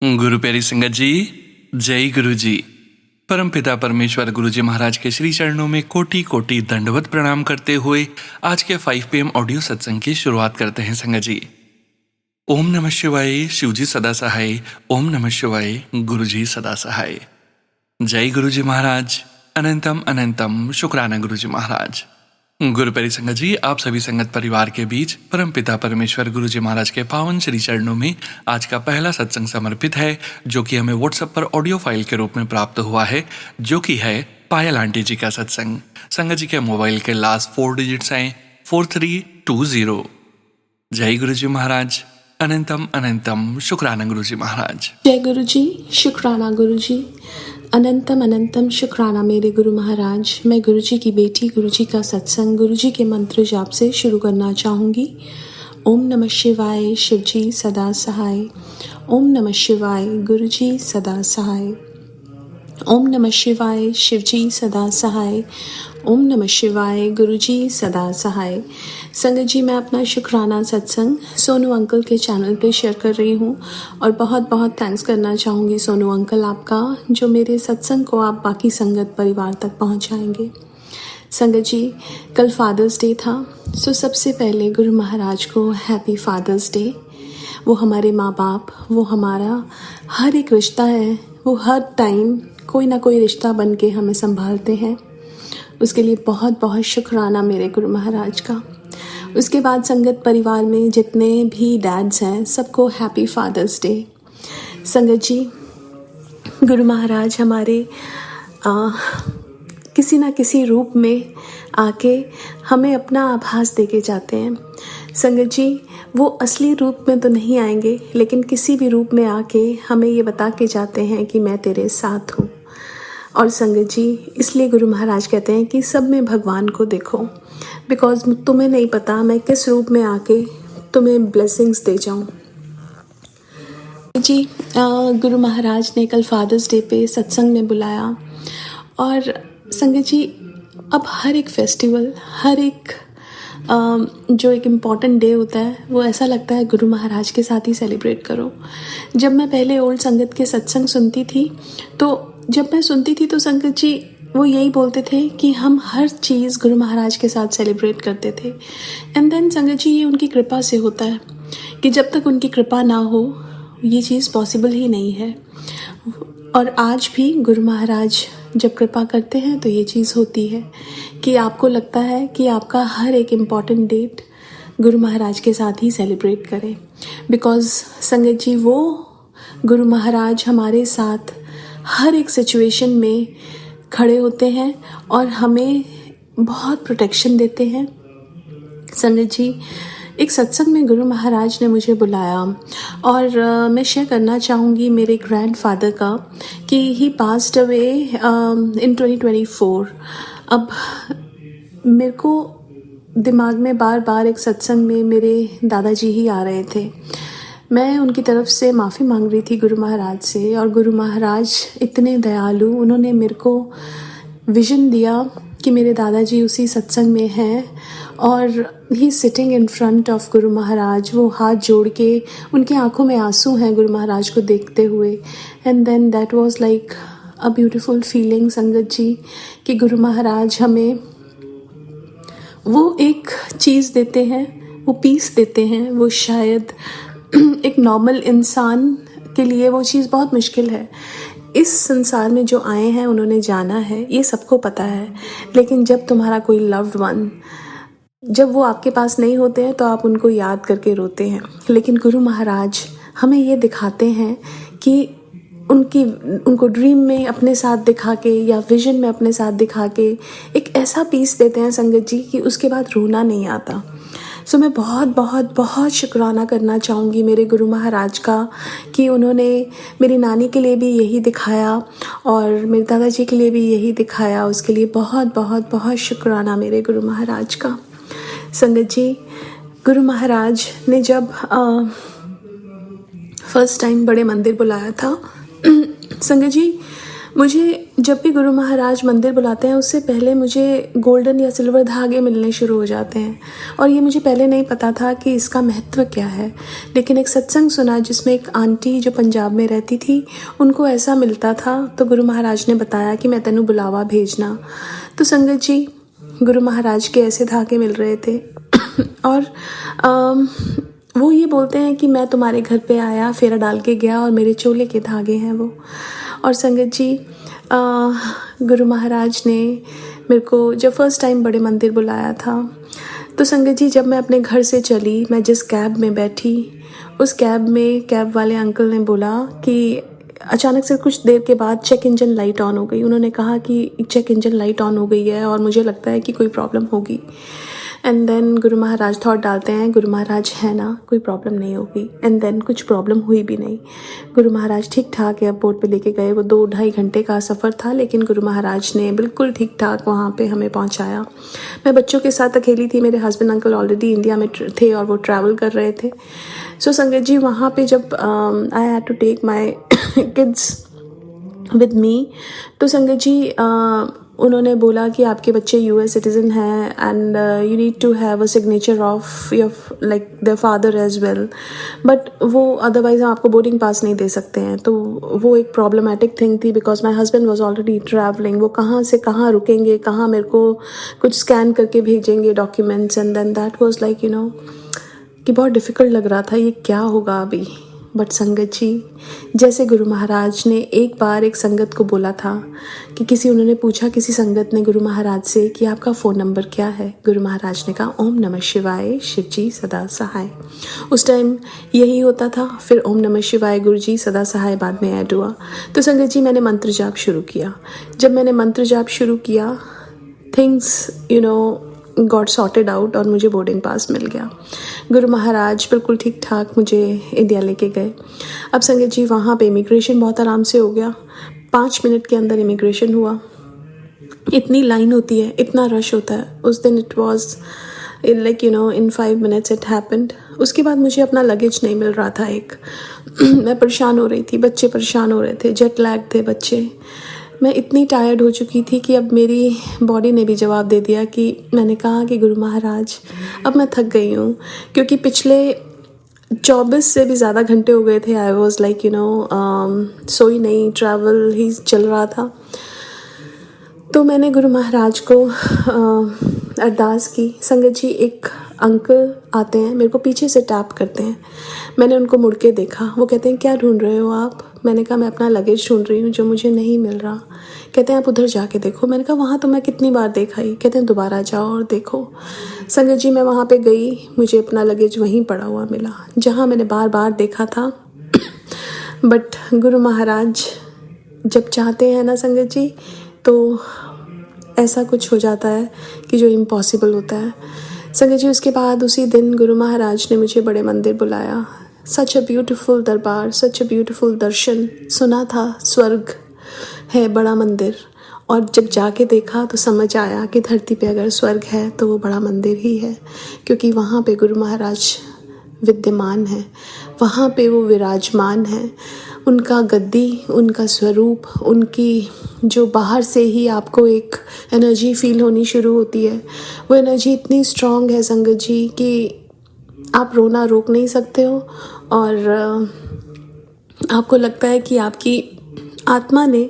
गुरु प्यारी संगत जी, जय गुरु जी। परमपिता परमेश्वर गुरु जी महाराज के श्री चरणों में कोटि कोटि दंडवत प्रणाम करते हुए आज के 5 PM ऑडियो सत्संग की शुरुआत करते हैं संगत जी। ओम नमः शिवाय, शिव जी सदा सहाय। ओम नमः शिवाय, गुरु जी सदा सहाय। जय गुरु जी महाराज। अनंतम अनंतम शुक्राना गुरु जी महाराज। गुरु प्यारी संगत जी, आप सभी संगत परिवार के बीच परमपिता परमेश्वर गुरु जी महाराज के पावन श्री चरणों में आज का पहला सत्संग समर्पित है, जो कि हमें व्हाट्सएप पर ऑडियो फाइल के रूप में प्राप्त हुआ है, जो कि है पायल आंटी जी का सत्संग। संगत जी के मोबाइल के लास्ट 4 डिजिट्स हैं 4320। जय गुरु जी महाराज। अनंतम अनंतम शुक्राना गुरु जी महाराज। जय गुरु जी, शुक्राना गुरु जी। अनंतम अनंतम शुक्राना मेरे गुरु महाराज। मैं गुरु जी की बेटी गुरु जी का सत्संग गुरु जी के मंत्र जाप से शुरू करना चाहूँगी। ओम नमः शिवाय, शिव जी सदा सहाय। ओम नमः शिवाय, गुरु जी सदा सहाय। ओम नमः शिवाय, शिव जी सदा सहाय। ओम नमः शिवाय, गुरु जी सदा सहाय। संगत जी, मैं अपना शुक्राना सत्संग सोनू अंकल के चैनल पे शेयर कर रही हूँ और बहुत बहुत थैंक्स करना चाहूँगी सोनू अंकल आपका, जो मेरे सत्संग को आप बाकी संगत परिवार तक पहुँचाएंगे। संगत जी, कल फादर्स डे था, सो सबसे पहले गुरु महाराज को हैप्पी फादर्स डे। वो हमारे माँ बाप, वो हमारा हर एक रिश्ता है, वो हर टाइम कोई ना कोई रिश्ता बन के हमें संभालते हैं। उसके लिए बहुत बहुत शुक्राना मेरे गुरु महाराज का। उसके बाद संगत परिवार में जितने भी डैड्स हैं, सबको हैप्पी फादर्स डे। संगत जी, गुरु महाराज हमारे किसी ना किसी रूप में आके हमें अपना आभास देके जाते हैं। संगत जी, वो असली रूप में तो नहीं आएंगे, लेकिन किसी भी रूप में आके हमें ये बता के जाते हैं कि मैं तेरे साथ हूँ। और संगत जी, इसलिए गुरु महाराज कहते हैं कि सब में भगवान को देखो, बिकॉज तुम्हें नहीं पता मैं किस रूप में आके तुम्हें ब्लेसिंग्स दे जाऊँ। जी, गुरु महाराज ने कल फादर्स डे पे सत्संग में बुलाया और संगत जी, अब हर एक फेस्टिवल, हर एक जो एक इम्पॉर्टेंट डे होता है, वो ऐसा लगता है गुरु महाराज के साथ ही सेलिब्रेट करो। जब मैं पहले ओल्ड संगत के सत्संग सुनती थी, तो जब मैं सुनती थी तो संगत जी वो यही बोलते थे कि हम हर चीज़ गुरु महाराज के साथ सेलिब्रेट करते थे। एंड देन संगत जी, ये उनकी कृपा से होता है कि जब तक उनकी कृपा ना हो ये चीज़ पॉसिबल ही नहीं है। और आज भी गुरु महाराज जब कृपा करते हैं तो ये चीज़ होती है कि आपको लगता है कि आपका हर एक इम्पॉर्टेंट डेट गुरु महाराज के साथ ही सेलिब्रेट करें। बिकॉज़ संगत जी, वो गुरु महाराज हमारे साथ हर एक सिचुएशन में खड़े होते हैं और हमें बहुत प्रोटेक्शन देते हैं। संगत जी, एक सत्संग में गुरु महाराज ने मुझे बुलाया और मैं शेयर करना चाहूँगी मेरे ग्रैंडफादर का कि ही पास्ड अवे इन 2024। अब मेरे को दिमाग में बार बार एक सत्संग में मेरे दादाजी ही आ रहे थे। मैं उनकी तरफ से माफ़ी मांग रही थी गुरु महाराज से, और गुरु महाराज इतने दयालु, उन्होंने मेरे को विज़न दिया कि मेरे दादाजी उसी सत्संग में हैं और ही sitting in front of Guru Maharaj. वो हाथ जोड़ के, उनकी आंखों में आंसू हैं गुरु महाराज को देखते हुए। And then that was like a beautiful feeling Sangat ji, कि गुरु महाराज हमें वो एक चीज़ देते हैं, वो पीस देते हैं। वो शायद एक नॉर्मल इंसान के लिए वो चीज़ बहुत मुश्किल है। इस संसार में जो आए हैं उन्होंने जाना है, ये सबको पता है, लेकिन जब तुम्हारा कोई लव्ड वन, जब वो आपके पास नहीं होते हैं तो आप उनको याद करके रोते हैं। लेकिन गुरु महाराज हमें ये दिखाते हैं कि उनको ड्रीम में अपने साथ दिखा के या विजन में अपने साथ दिखा के एक ऐसा पीस देते हैं संगत जी कि उसके बाद रोना नहीं आता। सो मैं बहुत बहुत बहुत शुक्राना करना चाहूँगी मेरे गुरु महाराज का कि उन्होंने मेरी नानी के लिए भी यही दिखाया और मेरे दादाजी के लिए भी यही दिखाया। उसके लिए बहुत बहुत बहुत शुक्राना मेरे गुरु महाराज का। संगत जी, गुरु महाराज ने जब फर्स्ट टाइम बड़े मंदिर बुलाया था, संगत जी, मुझे जब भी गुरु महाराज मंदिर बुलाते हैं उससे पहले मुझे गोल्डन या सिल्वर धागे मिलने शुरू हो जाते हैं, और ये मुझे पहले नहीं पता था कि इसका महत्व क्या है। लेकिन एक सत्संग सुना जिसमें एक आंटी जो पंजाब में रहती थी उनको ऐसा मिलता था, तो गुरु महाराज ने बताया कि मैं तेनू बुलावा भेजना। तो संगत जी, गुरु महाराज के ऐसे धागे मिल रहे थे और वो ये बोलते हैं कि मैं तुम्हारे घर पे आया, फेरा डाल के गया और मेरे चोले के धागे हैं वो। और संगत जी, गुरु महाराज ने मेरे को जब फर्स्ट टाइम बड़े मंदिर बुलाया था, तो संगत जी जब मैं अपने घर से चली, मैं जिस कैब में बैठी उस कैब में कैब वाले अंकल ने बोला कि अचानक से कुछ देर के बाद चेक इंजन लाइट ऑन हो गई। उन्होंने कहा कि चेक इंजन लाइट ऑन हो गई है और मुझे लगता है कि कोई प्रॉब्लम होगी। And then Guru Maharaj thought डालते हैं, गुरु महाराज है ना, कोई प्रॉब्लम नहीं होगी। एंड देन कुछ प्रॉब्लम हुई भी नहीं। गुरु महाराज ठीक ठाक एयरपोर्ट पे लेके गए। वो 2-2.5 घंटे का सफ़र था, लेकिन गुरु महाराज ने बिल्कुल ठीक ठाक वहाँ पे हमें पहुँचाया। मैं बच्चों के साथ अकेली थी, मेरे हस्बैंड अंकल ऑलरेडी इंडिया में थे और वो ट्रैवल कर रहे थे। सो संगत जी, वहाँ पे जब I had to take my kids with me, तो संगत जी उन्होंने बोला कि आपके बच्चे US सिटीज़न हैं and you need to have a signature of your like their father as well, but वो अदरवाइज हम आपको बोर्डिंग पास नहीं दे सकते हैं। तो वो एक प्रॉब्लमेटिक थिंग थी because my husband was already travelling. वो कहाँ से कहाँ रुकेंगे, कहाँ मेरे को कुछ स्कैन करके भेजेंगे documents, and then that was like कि बहुत डिफ़िकल्ट लग रहा था, ये क्या होगा अभी। बट संगत जी, जैसे गुरु महाराज ने एक बार एक संगत को बोला था कि उन्होंने पूछा, किसी संगत ने गुरु महाराज से कि आपका फ़ोन नंबर क्या है। गुरु महाराज ने कहा ओम नमः शिवाय, शिव जी सदा सहाय। उस टाइम यही होता था, फिर ओम नमः शिवाय, गुरु जी सदा सहाय बाद में ऐड हुआ। तो संगत जी, मैंने मंत्र जाप शुरू किया। जब मैंने मंत्र जाप शुरू किया, थिंग्स गॉट सॉर्टेड आउट और मुझे बोर्डिंग पास मिल गया। गुरु महाराज बिल्कुल ठीक ठाक मुझे इंडिया लेके गए। अब संगत जी, वहाँ पे इमिग्रेशन बहुत आराम से हो गया। 5 मिनट के अंदर इमिग्रेशन हुआ। इतनी लाइन होती है, इतना रश होता है। उस दिन it was like in 5 minutes it happened. उसके बाद मुझे अपना लगेज नहीं मिल रहा था। मैं परेशान हो रही थी, बच्चे परेशान हो रहे थे, जेट लैग थे बच्चे। मैं इतनी टायर्ड हो चुकी थी कि अब मेरी बॉडी ने भी जवाब दे दिया कि मैंने कहा कि गुरु महाराज अब मैं थक गई हूँ, क्योंकि पिछले 24 से भी ज़्यादा घंटे हो गए थे। आई वॉज लाइक सोई नहीं, ट्रैवल ही चल रहा था। तो मैंने गुरु महाराज को अरदास की। संगत जी, एक अंकल आते हैं, मेरे को पीछे से टैप करते हैं। मैंने उनको मुड़ के देखा। वो कहते हैं क्या ढूंढ रहे हो आप? मैंने कहा मैं अपना लगेज ढूंढ रही हूँ जो मुझे नहीं मिल रहा। कहते हैं आप उधर जाके देखो। मैंने कहा वहाँ तो मैं कितनी बार देखा ही। कहते हैं दोबारा जाओ और देखो। संगत जी, मैं वहाँ पे गई, मुझे अपना लगेज वहीं पड़ा हुआ मिला जहाँ मैंने बार बार देखा था। बट गुरु महाराज जब चाहते हैं ना संगत जी, तो ऐसा कुछ हो जाता है कि जो इम्पॉसिबल होता है। संगत जी, उसके बाद उसी दिन गुरु महाराज ने मुझे बड़े मंदिर बुलाया। सच अ ब्यूटीफुल दरबार, सच अ ब्यूटीफुल दर्शन। सुना था स्वर्ग है बड़ा मंदिर, और जब जाके देखा तो समझ आया कि धरती पे अगर स्वर्ग है तो वो बड़ा मंदिर ही है, क्योंकि वहाँ पे गुरु महाराज विद्यमान है, वहाँ पे वो विराजमान है। उनका गद्दी, उनका स्वरूप, उनकी जो बाहर से ही आपको एक एनर्जी फील होनी शुरू होती है, वो एनर्जी इतनी स्ट्रॉन्ग है संगत जी कि आप रोना रोक नहीं सकते हो। और आपको लगता है कि आपकी आत्मा ने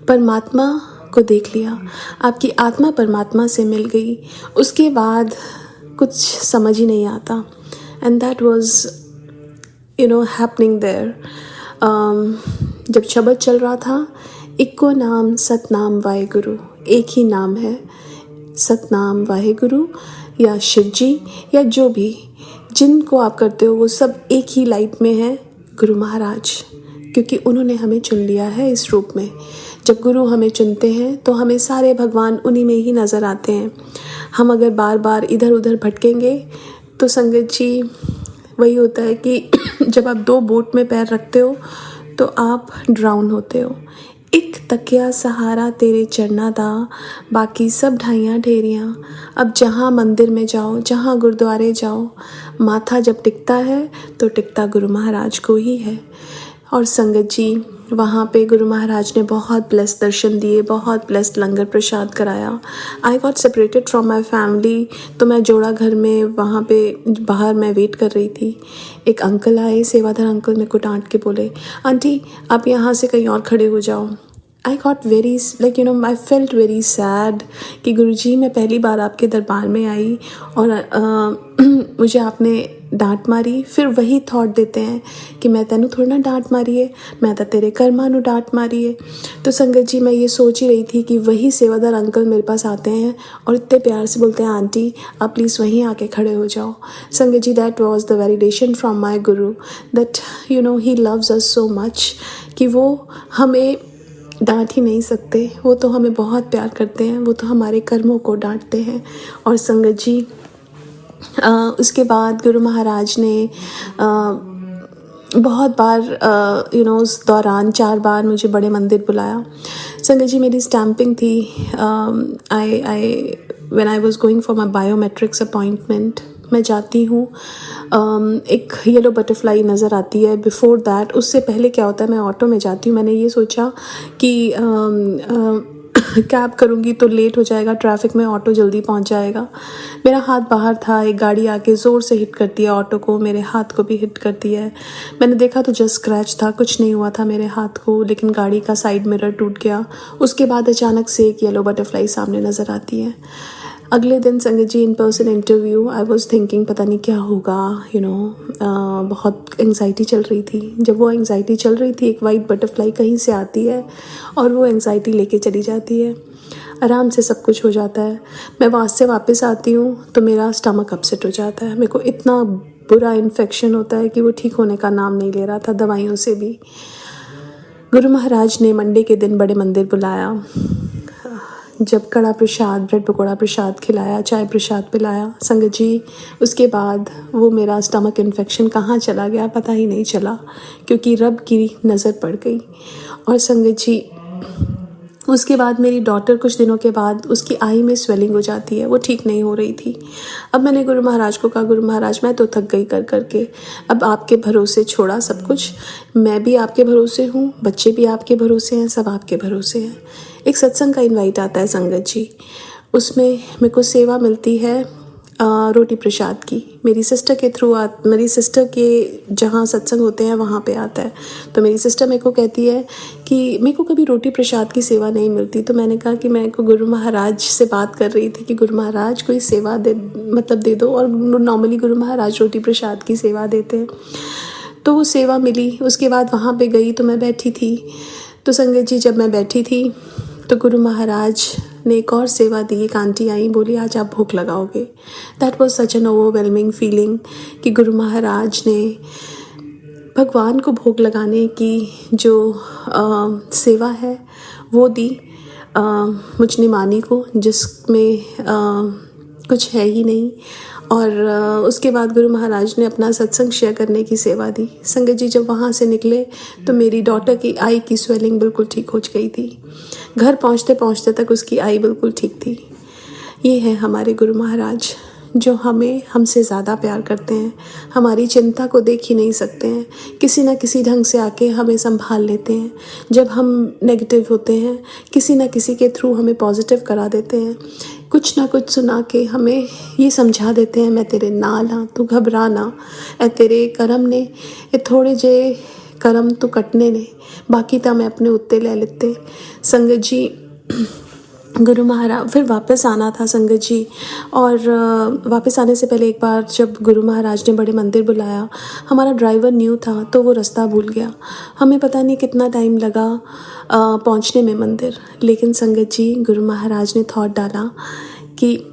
परमात्मा को देख लिया, आपकी आत्मा परमात्मा से मिल गई। उसके बाद कुछ समझ ही नहीं आता। And that was happening there. जब शब्द चल रहा था, इक्को नाम सतनाम वाहेगुरु, एक ही नाम है सतनाम वाहेगुरु या शिव जी या जो भी जिनको आप करते हो, वो सब एक ही लाइट में है, गुरु महाराज, क्योंकि उन्होंने हमें चुन लिया है इस रूप में। जब गुरु हमें चुनते हैं तो हमें सारे भगवान उन्हीं में ही नज़र आते हैं। हम अगर बार बार इधर उधर भटकेंगे तो संगत जी वही होता है कि जब आप 2 बोट में पैर रखते हो तो आप ड्राउन होते हो। एक तकिया सहारा तेरे चरना दा, बाकी सब ढाइयाँ ढेरियाँ। अब जहाँ मंदिर में जाओ, जहाँ गुरुद्वारे जाओ, माथा जब टिकता है तो टिकता गुरु महाराज को ही है। और संगत जी वहाँ पे गुरु महाराज ने बहुत ब्लेस्ड दर्शन दिए, बहुत ब्लेस्ड लंगर प्रसाद कराया। I got separated from my family, तो मैं जोड़ा घर में वहाँ पे बाहर मैं वेट कर रही थी। एक अंकल आए, सेवादार अंकल, मेरे को डांट के बोले, आंटी आप यहाँ से कहीं और खड़े हो जाओ। I got very I felt very sad कि गुरुजी मैं पहली बार आपके दरबार में आई और मुझे आपने डांट मारी। फिर वही थॉट देते हैं कि मैं तेनू थोड़ा ना डांट मारी है, मैं तो तेरे कर्मां नू डांट मारी है। तो संगत जी मैं ये सोच ही रही थी कि वही सेवादार अंकल मेरे पास आते हैं और इतने प्यार से बोलते हैं, आंटी आप प्लीज़ वहीं आके खड़े हो जाओ। Sangat ji that was the validation from my guru that he loves us so much कि वो हमें डांट ही नहीं सकते, वो तो हमें बहुत प्यार करते हैं, वो तो हमारे कर्मों को डांटते हैं। और संगत जी उसके बाद गुरु महाराज ने बहुत बार उस दौरान 4 बार मुझे बड़े मंदिर बुलाया। संगत जी मेरी स्टैंपिंग थी, when I was going for my biometrics appointment, मैं जाती हूँ, एक येलो बटरफ्लाई नज़र आती है। बिफोर दैट, उससे पहले क्या होता है, मैं ऑटो में जाती हूँ। मैंने ये सोचा कि कैब करूँगी तो लेट हो जाएगा, ट्रैफिक में ऑटो जल्दी पहुँच जाएगा। मेरा हाथ बाहर था, एक गाड़ी आके ज़ोर से हिट करती है ऑटो को, मेरे हाथ को भी हिट करती है। मैंने देखा तो जस्ट स्क्रैच था, कुछ नहीं हुआ था मेरे हाथ को, लेकिन गाड़ी का साइड मिरर टूट गया। उसके बाद अचानक से एक येलो बटरफ्लाई सामने नज़र आती है। अगले दिन sangat ji in person interview, I was thinking पता नहीं क्या होगा, बहुत एंग्जाइटी चल रही थी। जब वो एंग्जाइटी चल रही थी, एक वाइट बटरफ्लाई कहीं से आती है और वो एंग्जाइटी लेके चली जाती है। आराम से सब कुछ हो जाता है। मैं वहाँ से वापस आती हूँ तो मेरा स्टमक अपसेट हो जाता है। मेरे को इतना बुरा इन्फेक्शन होता है कि वो ठीक होने का नाम नहीं ले रहा था, दवाइयों से भी। गुरु महाराज ने मंडे के दिन बड़े मंदिर बुलाया। जब कड़ा प्रसाद, ब्रेड पकौड़ा प्रसाद खिलाया, चाय प्रसाद पिलाया संगत जी, उसके बाद वो मेरा स्टमक इन्फेक्शन कहाँ चला गया पता ही नहीं चला, क्योंकि रब की नज़र पड़ गई। और संगत जी उसके बाद मेरी डॉटर कुछ दिनों के बाद उसकी आई में स्वेलिंग हो जाती है, वो ठीक नहीं हो रही थी। अब मैंने गुरु महाराज को कहा, गुरु महाराज मैं तो थक गई कर करके, अब आपके भरोसे छोड़ा सब कुछ। मैं भी आपके भरोसे हूँ, बच्चे भी आपके भरोसे हैं, सब आपके भरोसे हैं। एक सत्संग का इनवाइट आता है संगत जी, उसमें मेरे को सेवा मिलती है रोटी प्रसाद की। मेरी सिस्टर के थ्रू मेरी सिस्टर के जहाँ सत्संग होते हैं वहाँ पे आता है। तो मेरी सिस्टर मेरे को कहती है कि मेरे को कभी रोटी प्रसाद की सेवा नहीं मिलती। तो मैंने कहा कि मैं को गुरु महाराज से बात कर रही थी कि गुरु महाराज कोई सेवा दे दो, और नॉर्मली गुरु महाराज रोटी प्रसाद की सेवा देते हैं। तो वो सेवा मिली। उसके बाद वहाँ पे गई तो मैं बैठी थी। तो संगत जी जब मैं बैठी थी तो गुरु महाराज ने एक और सेवा दी। एक आंटी आई, बोली आज आप भोग लगाओगे। That was such an overwhelming feeling कि गुरु महाराज ने भगवान को भोग लगाने की जो सेवा है वो दी मुझ निमानी को, जिसमें कुछ है ही नहीं। और उसके बाद गुरु महाराज ने अपना सत्संग शेयर करने की सेवा दी। संगत जी जब वहाँ से निकले तो मेरी डॉटर की आई की स्वेलिंग बिल्कुल ठीक हो गई थी। घर पहुँचते पहुँचते तक उसकी आई बिल्कुल ठीक थी। ये है हमारे गुरु महाराज, जो हमें हमसे ज़्यादा प्यार करते हैं, हमारी चिंता को देख ही नहीं सकते हैं, किसी ना किसी ढंग से आके हमें संभाल लेते हैं। जब हम नेगेटिव होते हैं, किसी ना किसी के थ्रू हमें पॉजिटिव करा देते हैं, कुछ ना कुछ सुना के हमें ये समझा देते हैं, मैं तेरे नाल हाँ, तू घबरा ना, ए तेरे करम ने, ये थोड़े जे करम तू कटने ने, बाकी तो मैं अपने उत्ते ले लेते। संगत जी गुरु महाराज फिर वापस आना था संगत जी, और वापस आने से पहले एक बार जब गुरु महाराज ने बड़े मंदिर बुलाया, हमारा ड्राइवर न्यू था तो वो रास्ता भूल गया। हमें पता नहीं कितना टाइम लगा पहुंचने में मंदिर। लेकिन संगत जी गुरु महाराज ने थॉट डाला कि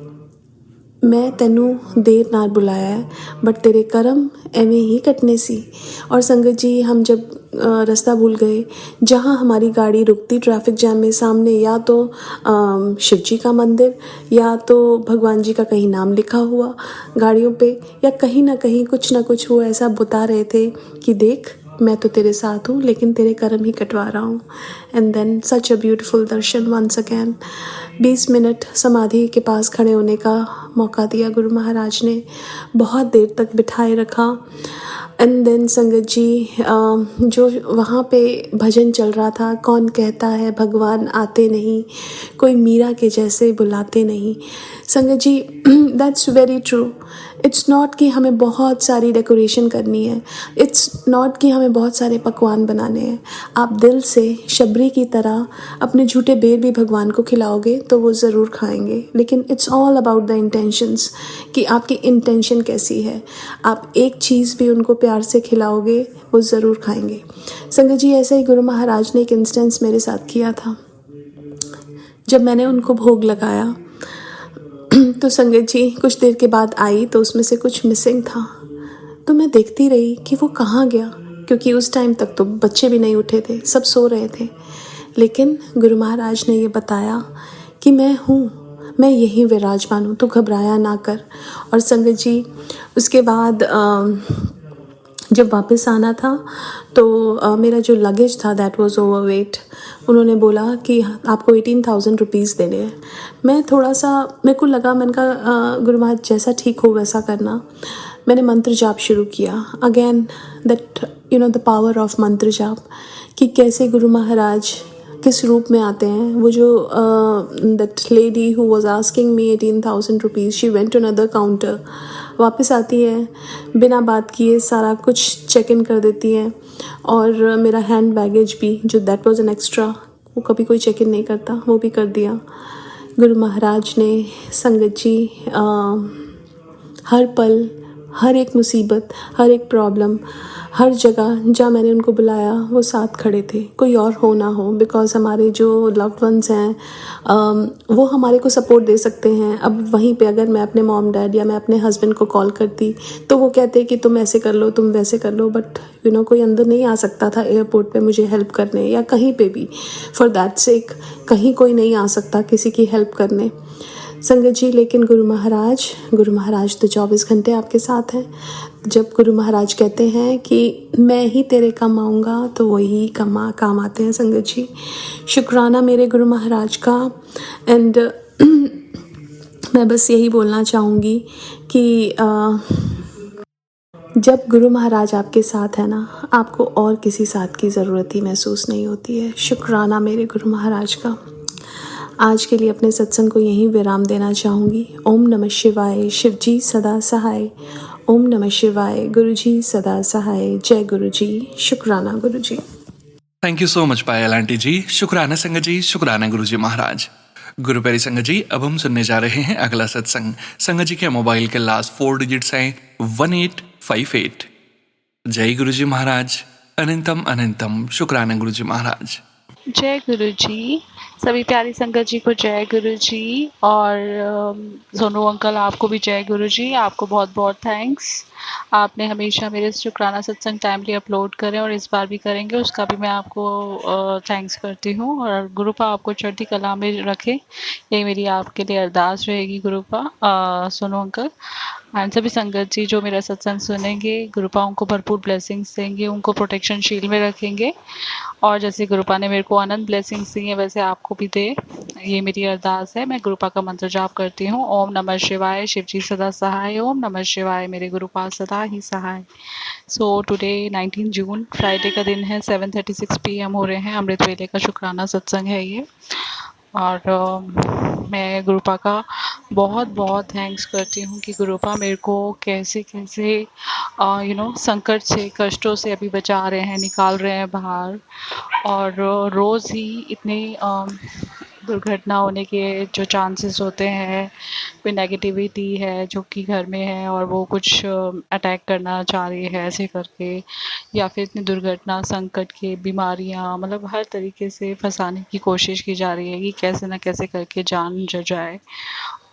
मैं तेनू देर नाल बुलाया है, बट तेरे कर्म एवें ही कटने सी। और संगत जी हम जब रास्ता भूल गए, जहाँ हमारी गाड़ी रुकती ट्रैफिक जैम में, सामने या तो शिव जी का मंदिर या तो भगवान जी का कहीं नाम लिखा हुआ गाड़ियों पे, या कहीं ना कहीं कुछ ना कुछ वो ऐसा बता रहे थे कि देख मैं तो तेरे साथ हूँ लेकिन तेरे कर्म ही कटवा रहा हूँ। And then such a beautiful darshan once again. 20 minute समाधि के पास खड़े होने का मौका दिया गुरु महाराज ने, बहुत देर तक बिठाए रखा। एंड देन संगत जी जो वहाँ पे भजन चल रहा था, कौन कहता है भगवान आते नहीं, कोई मीरा के जैसे बुलाते नहीं। Sangat ji that's very true. It's not कि हमें बहुत सारी डेकोरेशन करनी है, इट्स नॉट कि हमें बहुत सारे पकवान बनाने हैं। आप दिल से शबरी की तरह अपने झूठे बेर भी भगवान को खिलाओगे तो वो ज़रूर खाएंगे, लेकिन it's all about the intentions कि आपकी इंटेंशन कैसी है। आप एक चीज़ भी उनको प्यार से खिलाओगे वो ज़रूर खाएंगे। संगत जी ऐसा ही गुरु महाराज ने एक इंस्टेंस मेरे साथ किया था। जब मैंने उनको भोग लगाया तो संगत जी कुछ देर के बाद आई तो उसमें से कुछ मिसिंग था। तो मैं देखती रही कि वो कहाँ गया, क्योंकि उस टाइम तक तो बच्चे भी नहीं उठे थे, सब सो रहे थे। लेकिन गुरु महाराज ने ये बताया कि मैं हूँ, मैं यहीं विराजमान हूँ, तो घबराया ना कर। और संगत जी उसके बाद जब वापस आना था तो मेरा जो लगेज था दैट वाज ओवरवेट। उन्होंने बोला कि आपको 18,000 रुपीज़ देने हैं। मैं थोड़ा सा मेरे को लगा, मैंने कहा गुरु महाराज जैसा ठीक हो वैसा करना। मैंने मंत्र जाप शुरू किया again, that the power of मंत्र जाप, कि कैसे गुरु महाराज किस रूप में आते हैं। वो जो that lady who was asking me 18,000 rupees, she went to another counter, वापस आती है बिना बात किए सारा कुछ चेक इन कर देती है। और मेरा हैंड बैगेज भी जो दैट वाज एन एक्स्ट्रा, वो कभी कोई चेक इन नहीं करता, वो भी कर दिया। गुरु महाराज ने संगत जी हर पल, हर एक मुसीबत, हर एक प्रॉब्लम, हर जगह जहाँ मैंने उनको बुलाया वो साथ खड़े थे, कोई और हो ना हो। बिकॉज हमारे जो लव्ड वंस हैं वो हमारे को सपोर्ट दे सकते हैं। अब वहीं पे अगर मैं अपने मॉम डैड या मैं अपने हस्बैंड को कॉल करती तो वो कहते कि तुम ऐसे कर लो, तुम वैसे कर लो, बट कोई अंदर नहीं आ सकता था एयरपोर्ट पे मुझे हेल्प करने, या कहीं पे भी फॉर दैट सेक कहीं कोई नहीं आ सकता किसी की हेल्प करने संगत जी। लेकिन गुरु महाराज तो 24 घंटे आपके साथ हैं। जब गुरु महाराज कहते हैं कि मैं ही तेरे काम आऊँगा तो वही काम आते हैं संगत जी। शुक्राना मेरे गुरु महाराज का। एंड मैं बस यही बोलना चाहूँगी कि जब गुरु महाराज आपके साथ है ना, आपको और किसी साथ की ज़रूरत ही महसूस नहीं होती है। शुक्राना मेरे गुरु महाराज का। आज के लिए अपने सत्संग को यहीं विराम देना चाहूँगी। ओम नमः शिवाय, शिव जी सदा सहाय। ओम नमः शिवाय, गुरु जी सदा सहाय। जय गुरु जी। शुक्राना Guru ji. Thank you so much Payal aunty ji. शुक्राना संगत जी, शुक्राना गुरु जी महाराज। गुरु प्यारी संगत जी, अब हम सुनने जा रहे हैं अगला सत्संग। संगत जी के मोबाइल के लास्ट 4 डिजिट्स हैं 1858। जय गुरु जी महाराज। अनंतम अनंतम। शुक्राना गुरु जी महाराज। जय गुरु जी। सभी प्यारी संगत जी को जय गुरु जी। और सोनू अंकल आपको भी जय गुरु जी। आपको बहुत बहुत थैंक्स। आपने हमेशा मेरे शुक्राना सत्संग टाइमली अपलोड करें और इस बार भी करेंगे, उसका भी मैं आपको थैंक्स करती हूँ। और गुरुपा आपको चढ़ती कला में रखे, यही मेरी आपके लिए अरदास रहेगी गुरुपा। सोनू अंकल एंड सभी संगत जी जो मेरा सत्संग सुनेंगे, गुरुपा उनको भरपूर ब्लेसिंग्स देंगे, उनको प्रोटेक्शन शील्ड में रखेंगे। और जैसे गुरुपा ने मेरे को अनंत ब्लेसिंग्स दी हैं वैसे आपको भी दे, ये मेरी अरदास है। मैं गुरुपा का मंत्र जाप करती हूँ। ओम नमः शिवाय, शिव जी सदा सहाय। ओम नमः शिवाय, मेरे गुरुपा सदा ही सहाय। सो टुडे 19 जून फ्राइडे का दिन है, 7:36 PM हो रहे हैं। अमृत वेले का शुक्राना सत्संग है ये। और मैं गुरुपा का बहुत बहुत थैंक्स करती हूँ कि गुरुपा मेरे को कैसे कैसे संकट से, कष्टों से अभी बचा रहे हैं, निकाल रहे हैं बाहर। और रोज़ ही इतने दुर्घटना होने के जो चांसेस होते हैं, कोई नेगेटिविटी है जो कि घर में है और वो कुछ अटैक करना चाह रही है ऐसे करके, या फिर इतनी दुर्घटना, संकट के, बीमारियां, मतलब हर तरीके से फंसाने की कोशिश की जा रही है कि कैसे न कैसे करके जान जाए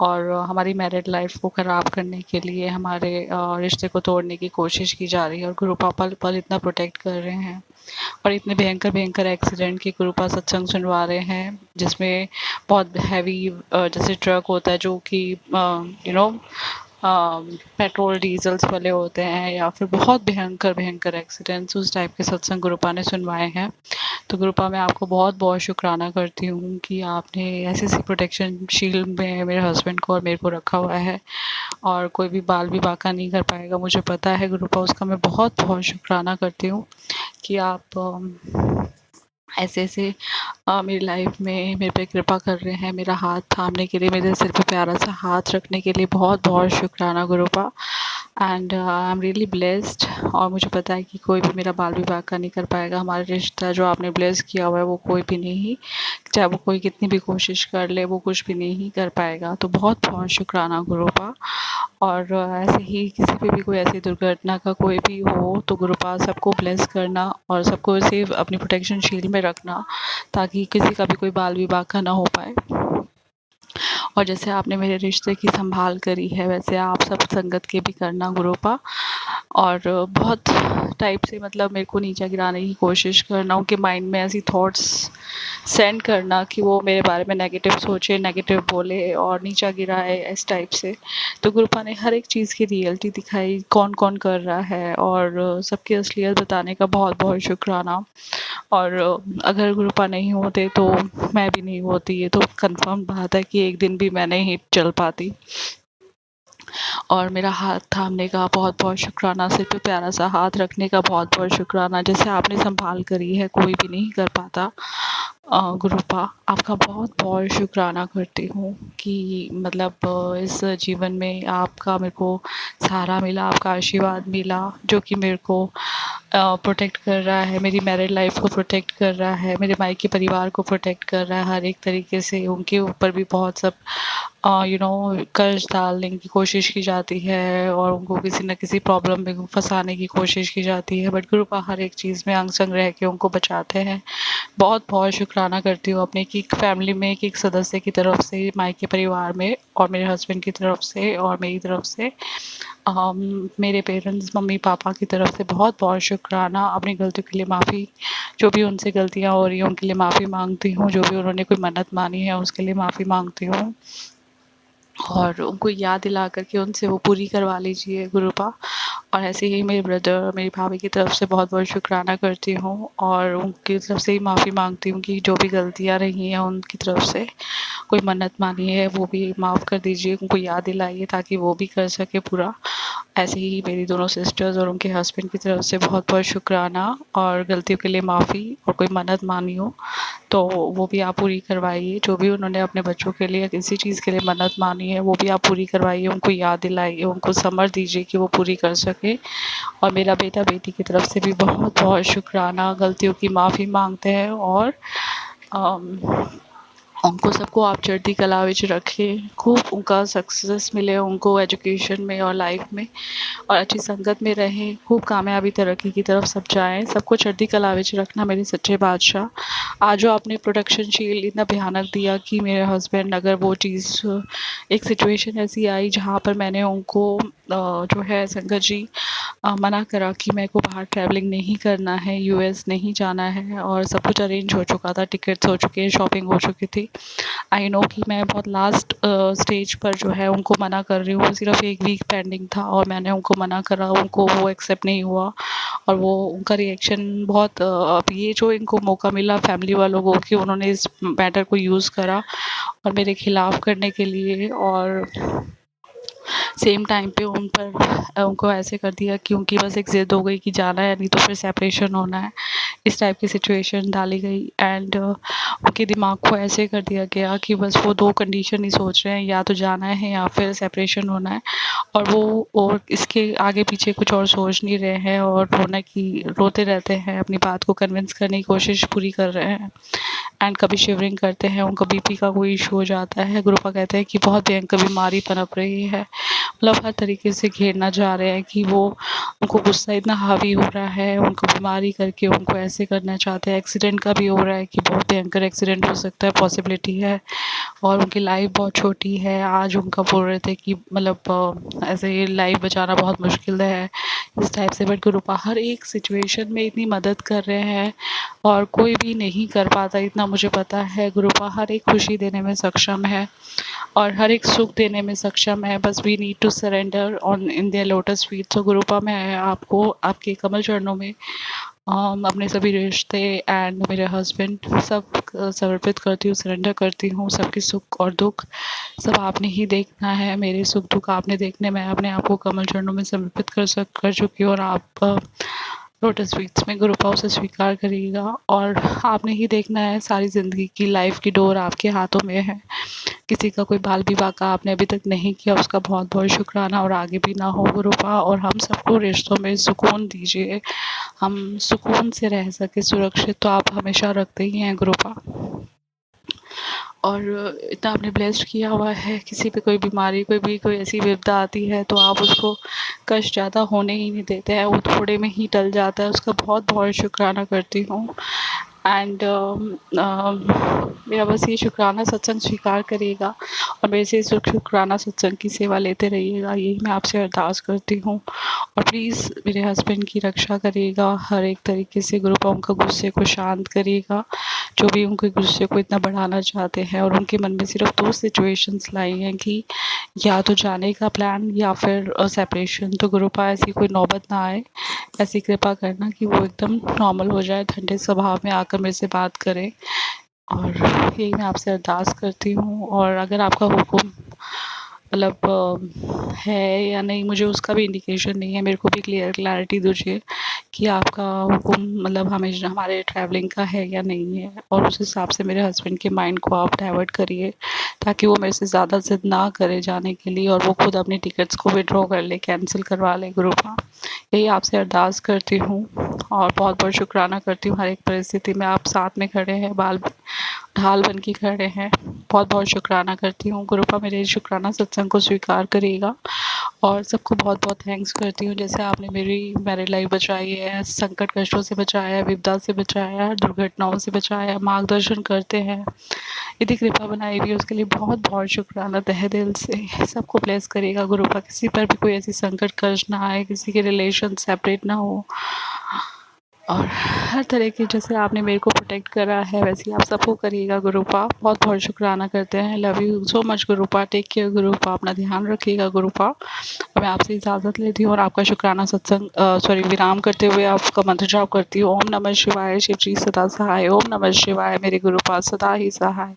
और हमारी मैरिड लाइफ को ख़राब करने के लिए, हमारे रिश्ते को तोड़ने की कोशिश की जा रही है। और गुरुपा पल पल इतना प्रोटेक्ट कर रहे हैं और इतने भयंकर भयंकर एक्सीडेंट की गुरुपा सत्संग सुनवा रहे हैं, जिसमें बहुत हैवी जैसे ट्रक होता है जो कि पेट्रोल डीजल्स वाले होते हैं, या फिर बहुत भयंकर भयंकर एक्सीडेंट्स, उस टाइप के सत्संग गुरुपा ने सुनवाए हैं। तो गुरुपा मैं आपको बहुत बहुत शुक्राना करती हूँ कि आपने ऐसी सी प्रोटेक्शन शील्ड में मेरे हस्बैंड को और मेरे को रखा हुआ है, और कोई भी बाल भी बांका नहीं कर पाएगा, मुझे पता है गुरुपा। उसका मैं बहुत बहुत शुक्राना करती हूँ कि आप ऐसे ऐसे मेरी लाइफ में मेरे पे कृपा कर रहे हैं, मेरा हाथ थामने के लिए, मेरे सिर पे प्यारा सा हाथ रखने के लिए बहुत बहुत शुक्राना Gurupa. And I am really blessed, और मुझे पता है कि कोई भी मेरा बाल विवाह का नहीं कर पाएगा। हमारा रिश्ता जो आपने ब्लेस किया हुआ है वो कोई भी नहीं, चाहे वो कोई कितनी भी कोशिश कर ले, वो कुछ भी नहीं कर पाएगा। तो बहुत बहुत शुक्राना गुरुपा। और ऐसे ही किसी पे भी कोई ऐसी दुर्घटना का कोई भी हो तो गुरुपा सबको ब्लेस करना और सबको सेफ अपनी प्रोटेक्शन शील्ड में रखना, ताकि किसी का भी कोई बाल विवाह का ना हो पाए। और जैसे आपने मेरे रिश्ते की संभाल करी है, वैसे आप सब संगत के भी करना गुरुपा। और बहुत टाइप से मतलब मेरे को नीचा गिराने की कोशिश करना, उनके माइंड में ऐसी थॉट्स सेंड करना कि वो मेरे बारे में नेगेटिव सोचे, नेगेटिव बोले और नीचा गिराए, इस टाइप से। तो गुरुपा ने हर एक चीज़ की रियलिटी दिखाई, कौन कौन कर रहा है, और सबकी असलियत बताने का बहुत बहुत शुक्राना। और अगर गुरुपा नहीं होते तो मैं भी नहीं होती, ये तो कंफर्म बात है कि एक दिन भी मैं नहीं चल पाती। और मेरा हाथ थामने का बहुत बहुत शुक्राना, सिर पे प्यारा सा हाथ रखने का बहुत बहुत शुक्राना। जैसे आपने संभाल करी है, कोई भी नहीं कर पाता। गुरुपा आपका बहुत बहुत शुक्राना करती हूँ कि मतलब इस जीवन में आपका मेरे को सहारा मिला, आपका आशीर्वाद मिला, जो कि मेरे को प्रोटेक्ट कर रहा है, मेरी मैरिड लाइफ को प्रोटेक्ट कर रहा है, मेरे मायके परिवार को प्रोटेक्ट कर रहा है हर एक तरीके से। उनके ऊपर भी बहुत सब कर्ज डालने की कोशिश की जाती है और उनको किसी न किसी प्रॉब्लम में फंसाने की कोशिश की जाती है, बट गुरुपा हर एक चीज़ में अंग संग रह के उनको बचाते हैं। बहुत बहुत शुक्राना करती हूँ अपने कि फैमिली में एक सदस्य की तरफ से, मायके परिवार में, और मेरे हस्बैंड की तरफ से और मेरी तरफ से, मेरे पेरेंट्स मम्मी पापा की तरफ से बहुत बहुत शुक्राना। अपनी गलतियों के लिए माफ़ी, जो भी उनसे गलतियाँ हो रही हैं उनके लिए माफ़ी मांगती हूँ, जो भी उन्होंने कोई मन्नत मानी है उसके लिए माफ़ी मांगती हूँ, और उनको याद दिला कर के उनसे वो पूरी करवा लीजिए गुरुपा। और ऐसे ही मेरे ब्रदर, मेरी भाभी की तरफ से बहुत बहुत शुक्राना करती हूँ, और उनकी तरफ से ही माफ़ी मांगती हूँ कि जो भी गलतियाँ रही हैं उनकी तरफ से, कोई मन्नत मानी है वो भी माफ़ कर दीजिए, उनको याद दिलाइए ताकि वो भी कर सके पूरा। ऐसे ही मेरी दोनों सिस्टर्स और उनके हस्बैंड की तरफ से बहुत बहुत शुक्राना, और गलतियों के लिए माफ़ी, और कोई मन्नत मानी हो तो वो भी आप पूरी करवाइए। जो भी उन्होंने अपने बच्चों के लिए किसी चीज़ के लिए मन्नत मानी है वो भी आप पूरी करवाइए, उनको याद दिलाइए, उनको समझ दीजिए कि वो पूरी कर सके। और मेरा बेटा बेटी की तरफ से भी बहुत बहुत शुक्राना, गलतियों की माफ़ी मांगते हैं, और उनको सबको आप चढ़ती कला विच रखें, खूब उनका सक्सेस मिले उनको एजुकेशन में और लाइफ में, और अच्छी संगत में रहें, खूब कामयाबी तरक्की की तरफ सब जाएं, सबको चढ़ती कला विच रखना मेरे सच्चे बादशाह। आज जो आपने प्रोटेक्शन शील्ड इतना भयानक दिया कि मेरे हस्बैंड, अगर वो चीज़ एक सिचुएशन ऐसी आई जहाँ पर मैंने उनको जो है संगत जी मना करा कि मेरे को बाहर ट्रैवलिंग नहीं करना है, यूएस नहीं जाना है, और सब कुछ अरेंज हो चुका था, टिकट्स हो चुके हैं, शॉपिंग हो चुकी थी। आई नो कि मैं बहुत लास्ट स्टेज पर जो है उनको मना कर रही हूँ, सिर्फ एक वीक पेंडिंग था और मैंने उनको मना करा, उनको वो एक्सेप्ट नहीं हुआ, और वो उनका रिएक्शन बहुत अब ये जो इनको मौका मिला फैमिली वालों को कि उन्होंने इस मैटर को यूज़ करा और मेरे खिलाफ़ करने के लिए, और सेम टाइम पे उन पर उनको ऐसे कर दिया कि उनकी बस एक ज़िद हो गई कि जाना है, नहीं तो फिर सेपरेशन होना है। इस टाइप की सिचुएशन डाली गई, एंड उनके दिमाग को ऐसे कर दिया गया कि बस वो 2 कंडीशन ही सोच रहे हैं, या तो जाना है या फिर सेपरेशन होना है, और वो और इसके आगे पीछे कुछ और सोच नहीं रहे हैं, और रोते रहते हैं, अपनी बात को कन्विंस करने की कोशिश पूरी कर रहे हैं, एंड कभी शिवरिंग करते हैं, उनको बीपी का कोई इशू हो जाता है। गुरुपा कहते हैं कि बहुत भयंकर बीमारी पनप रही है, मतलब हर तरीके से घेरना चाह रहे हैं कि वो उनको गुस्सा इतना हावी हो रहा है, उनको बीमारी करके उनको ऐसे करना चाहते हैं। एक्सीडेंट का भी हो रहा है कि बहुत भयंकर एक्सीडेंट हो सकता है, पॉसिबिलिटी है, और उनकी लाइफ बहुत छोटी है। आज उनका बोल रहे थे कि मतलब ऐसे लाइफ बचाना बहुत मुश्किल है इस टाइप से, बट गुरुपा हर एक सिचुएशन में इतनी मदद कर रहे हैं, और कोई भी नहीं कर पाता इतना मुझे पता है। गुरुपा हर एक खुशी देने में सक्षम है और हर एक सुख देने में सक्षम है, बस we need to surrender on in their lotus feet. तो गुरुपा मैं आपको आपके कमल चरणों में अपने सभी रिश्ते एंड मेरे हस्बैंड सब समर्पित करती हूँ, सरेंडर करती हूँ। सबके सुख और दुख सब आपने ही देखना है, मेरे सुख दुख आपने देखने। मैं अपने आप को कमल चरणों में समर्पित कर चुकी हूँ और आप लोटस फीट्स में गुरु भाव से स्वीकार करिएगा और आपने ही देखना है। सारी ज़िंदगी की लाइफ की डोर आपके हाथों में है। किसी का कोई बाल विवाह का आपने अभी तक नहीं किया, उसका बहुत बहुत शुक्राना और आगे भी ना हो गुरुपा। और हम सबको रिश्तों में सुकून दीजिए, हम सुकून से रह सके सुरक्षित, तो आप हमेशा रखते ही हैं गुरुपा। और इतना आपने ब्लेस्ड किया हुआ है, किसी पे कोई बीमारी कोई ऐसी विपदा आती है तो आप उसको कष्ट ज़्यादा होने ही नहीं देते हैं, वो थोड़े में ही टल जाता है। उसका बहुत बहुत शुक्राना करती हूँ। एंड मेरा बस ये शुक्राना सत्संग स्वीकार करिएगा और मेरे से शुक्राना सत्संग की सेवा लेते रहिएगा, यही मैं आपसे अरदास करती हूँ। और प्लीज़ मेरे हस्बैंड की रक्षा करिएगा हर एक तरीके से गुरुपा, उनका गुस्से को शांत करिएगा, जो भी उनके गुस्से को इतना बढ़ाना चाहते हैं। और उनके मन में सिर्फ 2 सिचुएशंस लाई हैं कि या तो जाने का प्लान या फिर सेपरेशन। तो गुरुपा ऐसी कोई नौबत ना आए, ऐसी कृपा करना कि वो एकदम नॉर्मल हो जाए, ठंडे स्वभाव में आकर मेरे से बात करें। और यही मैं आपसे अरदास करती हूँ। और अगर आपका हुक्म मतलब है या नहीं, मुझे उसका भी इंडिकेशन नहीं है। मेरे को भी क्लैरिटी दीजिए कि आपका हुक्म मतलब हमें हमारे ट्रैवलिंग का है या नहीं है, और उस हिसाब से मेरे हस्बैंड के माइंड को आप डाइवर्ट करिए ताकि वो मेरे से ज़्यादा ज़िद ना करे जाने के लिए और वो खुद अपनी टिकट्स को विड्रॉ कर ले, कैंसिल करवा ले गुरुपा। यही आपसे अरदास करती हूँ और बहुत बहुत शुक्राना करती हूँ। हर एक परिस्थिति में आप साथ में खड़े हैं, ढाल बन के खड़े हैं। बहुत बहुत शुक्राना करती हूँ गुरुपा, मेरे शुक्राना सत्संग को स्वीकार करिएगा। और सबको बहुत बहुत थैंक्स करती हूँ, जैसे आपने मेरी मैरिड लाइफ बचाई है, संकट कष्टों से बचाया है, विपदा से बचाया है, दुर्घटनाओं से बचाया, मार्गदर्शन करते हैं, यदि कृपा बनाई हुई है, उसके लिए बहुत बहुत शुक्राना तहे दिल से। सबको ब्लेस करिएगा गुरुपा, किसी पर भी कोई ऐसी संकट कष्ट ना आए, किसी के रिलेशन सेपरेट ना हो, और हर तरह की जैसे आपने मेरे को प्रोटेक्ट करा है वैसे ही आप सबको करिएगा गुरुपा। बहुत बहुत शुक्राना करते हैं। Love you so much Gurupa, take care Gurupa, अपना ध्यान रखिएगा गुरुपा। और मैं आपसे इजाज़त लेती हूँ और आपका शुक्राना सत्संग विराम करते हुए आपका मंत्र जाप करती हूँ। ओम नमः शिवाय, शिव जी सदा सहाय। ओम नमः शिवाय, मेरे गुरुपा सदा ही सहाय।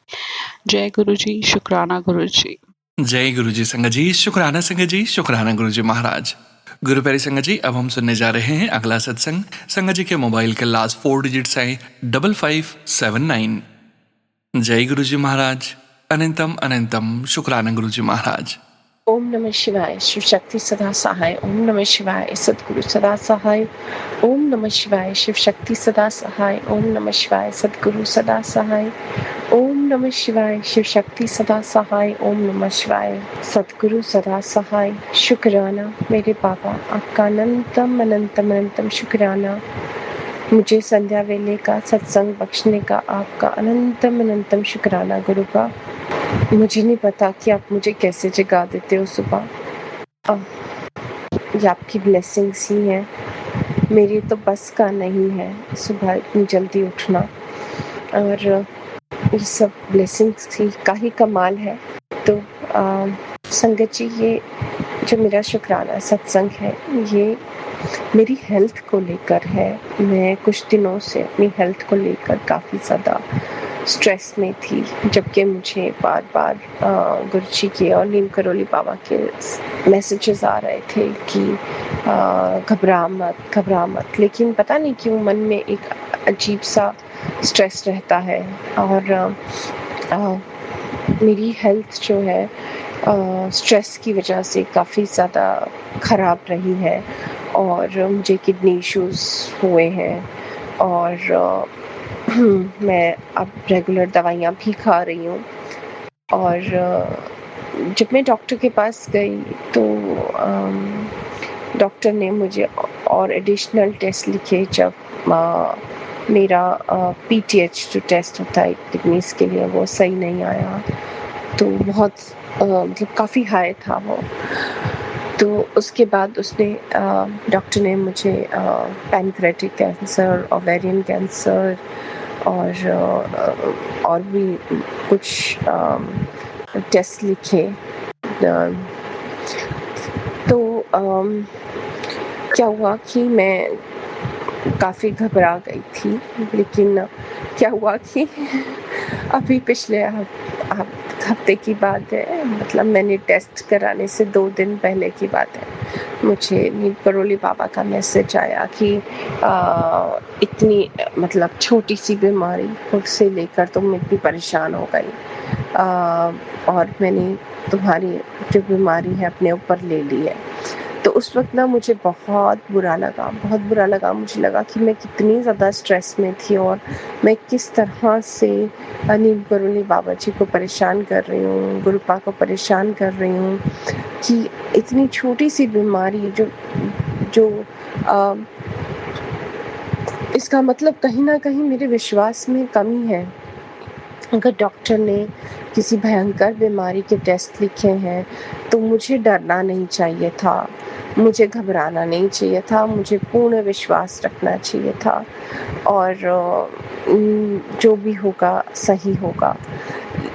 जय गुरु जी, शुक्राना गुरु जी। जय गुरु जी संगत जी, शुक्राना संगत जी, शुक्राना गुरु जी महाराज। गुरु प्यारी संगत जी, अब हम सुनने जा रहे हैं अगला सत्संग। संगत जी के मोबाइल के लास्ट 4 डिजिट्स हैं 5579। जय गुरु जी महाराज, अनंतम अनंतम शुक्राना गुरु जी महाराज। ओम नमः शिवाय, शिव शक्ति सदा सहाय। ओम नमः शिवाय, सद्गुरु सदा सहाय। ओम नमः शिवाय, शिव शक्ति सदा सहाय। ओम नमः शिवाय, सद्गुरु सदा सहाय। ओम नमः शिवाय, शिव शक्ति सदा सहाय। ओम नमः शिवाय, सद्गुरु सदा सहाय। शुक्राना मेरे बाबा, आपका अनंतम अनंतम अनंतम शुक्राना। मुझे संध्या वेले का सत्संग बख्शने का आपका अनंतम अनंतम शुक्राना गुरुपा। मुझे नहीं पता कि आप मुझे कैसे जगा देते हो सुबह, ये आपकी ब्लेसिंग्स ही हैं। मेरी तो बस का नहीं है सुबह इतनी जल्दी उठना, और ये सब ब्लेसिंग्स का ही कमाल है। तो संगत जी, ये जो मेरा शुक्राना सत्संग है ये मेरी हेल्थ को लेकर है। मैं कुछ दिनों से अपनी हेल्थ को लेकर काफ़ी ज़्यादा स्ट्रेस में थी, जबकि मुझे बार बार गुरु जी के और नीम करोली बाबा के मैसेजेस आ रहे थे कि घबरा मत, लेकिन पता नहीं क्यों मन में एक अजीब सा स्ट्रेस रहता है। और मेरी हेल्थ जो है स्ट्रेस की वजह से काफ़ी ज़्यादा ख़राब रही है, और मुझे किडनी इश्यूज़ हुए हैं, और मैं अब रेगुलर दवाइयाँ भी खा रही हूँ। और जब मैं डॉक्टर के पास गई तो डॉक्टर ने मुझे और एडिशनल टेस्ट लिखे। जब मेरा PTH जो टेस्ट होता है किडनीज के लिए वो सही नहीं आया, तो बहुत मतलब काफ़ी हाई था वो। तो उसके बाद उसने डॉक्टर ने मुझे पैनक्रेटिक कैंसर, ओवेरियन कैंसर और भी कुछ टेस्ट लिखे। तो क्या हुआ कि मैं काफ़ी घबरा गई थी। लेकिन क्या हुआ कि अभी पिछले हफ्ते की बात है, मतलब मैंने टेस्ट कराने से 2 दिन पहले की बात है। मुझे नीम करोली बाबा का मैसेज आया कि इतनी मतलब छोटी-सी बीमारी से लेकर तुम इतनी परेशान हो गई, और मैंने तुम्हारी जो बीमारी है अपने ऊपर ले ली है। तो उस वक़्त ना मुझे बहुत बुरा लगा। मुझे लगा कि मैं कितनी ज़्यादा स्ट्रेस में थी और मैं किस तरह से नीम करोली बाबा जी को परेशान कर रही हूँ, गुरुपा को परेशान कर रही हूँ कि इतनी छोटी-सी बीमारी जो जो अ, इसका मतलब कहीं न कहीं मेरे विश्वास में कमी है। अगर डॉक्टर ने किसी भयंकर बीमारी के टेस्ट लिखे हैं, तो मुझे डरना नहीं चाहिए था, मुझे घबराना नहीं चाहिए था, मुझे पूर्ण विश्वास रखना चाहिए था और जो भी होगा सही होगा।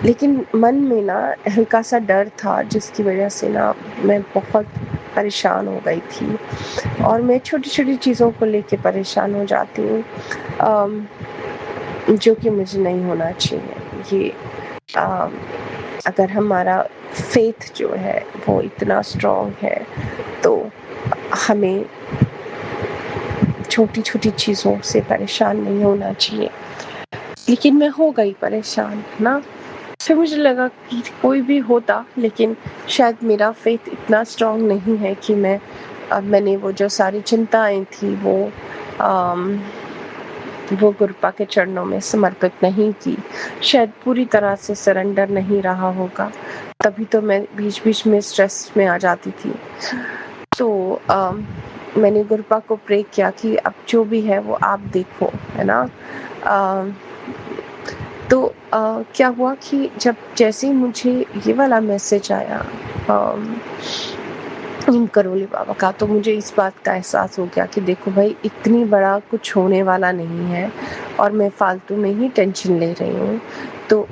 लेकिन मन में ना हल्का-सा डर था, जिसकी वजह से ना मैं बहुत परेशान हो गई थी और मैं छोटी-छोटी चीज़ों को लेके परेशान हो जाती हूँ, जो कि मुझे नहीं होना चाहिए। ये अगर हमारा फ़ेथ जो है वो इतना स्ट्रॉन्ग है, तो हमें छोटी-छोटी चीज़ों से परेशान नहीं होना चाहिए। लेकिन मैं हो गई परेशान ना, फिर मुझे लगा कि कोई भी होता, लेकिन शायद मेरा फ़ेथ इतना स्ट्रॉन्ग नहीं है कि मैंने वो जो सारी चिंताएँ थी वो गुरुपा के चरणों में समर्पित नहीं की, शायद पूरी तरह से सरेंडर नहीं रहा होगा, तभी तो मैं बीच-बीच में स्ट्रेस में आ जाती थी। तो मैंने गुरुपा को प्रे किया कि अब जो भी है वो आप देखो, है ना? अ, तो क्या हुआ कि जैसे ही मुझे ये वाला मैसेज आया नीम करोली बाबा का, तो मुझे इस बात का एहसास हो गया कि देखो भाई, इतनी बड़ा कुछ होने वाला नहीं है और मैं फालतू में ही टेंशन ले रही हूँ। तो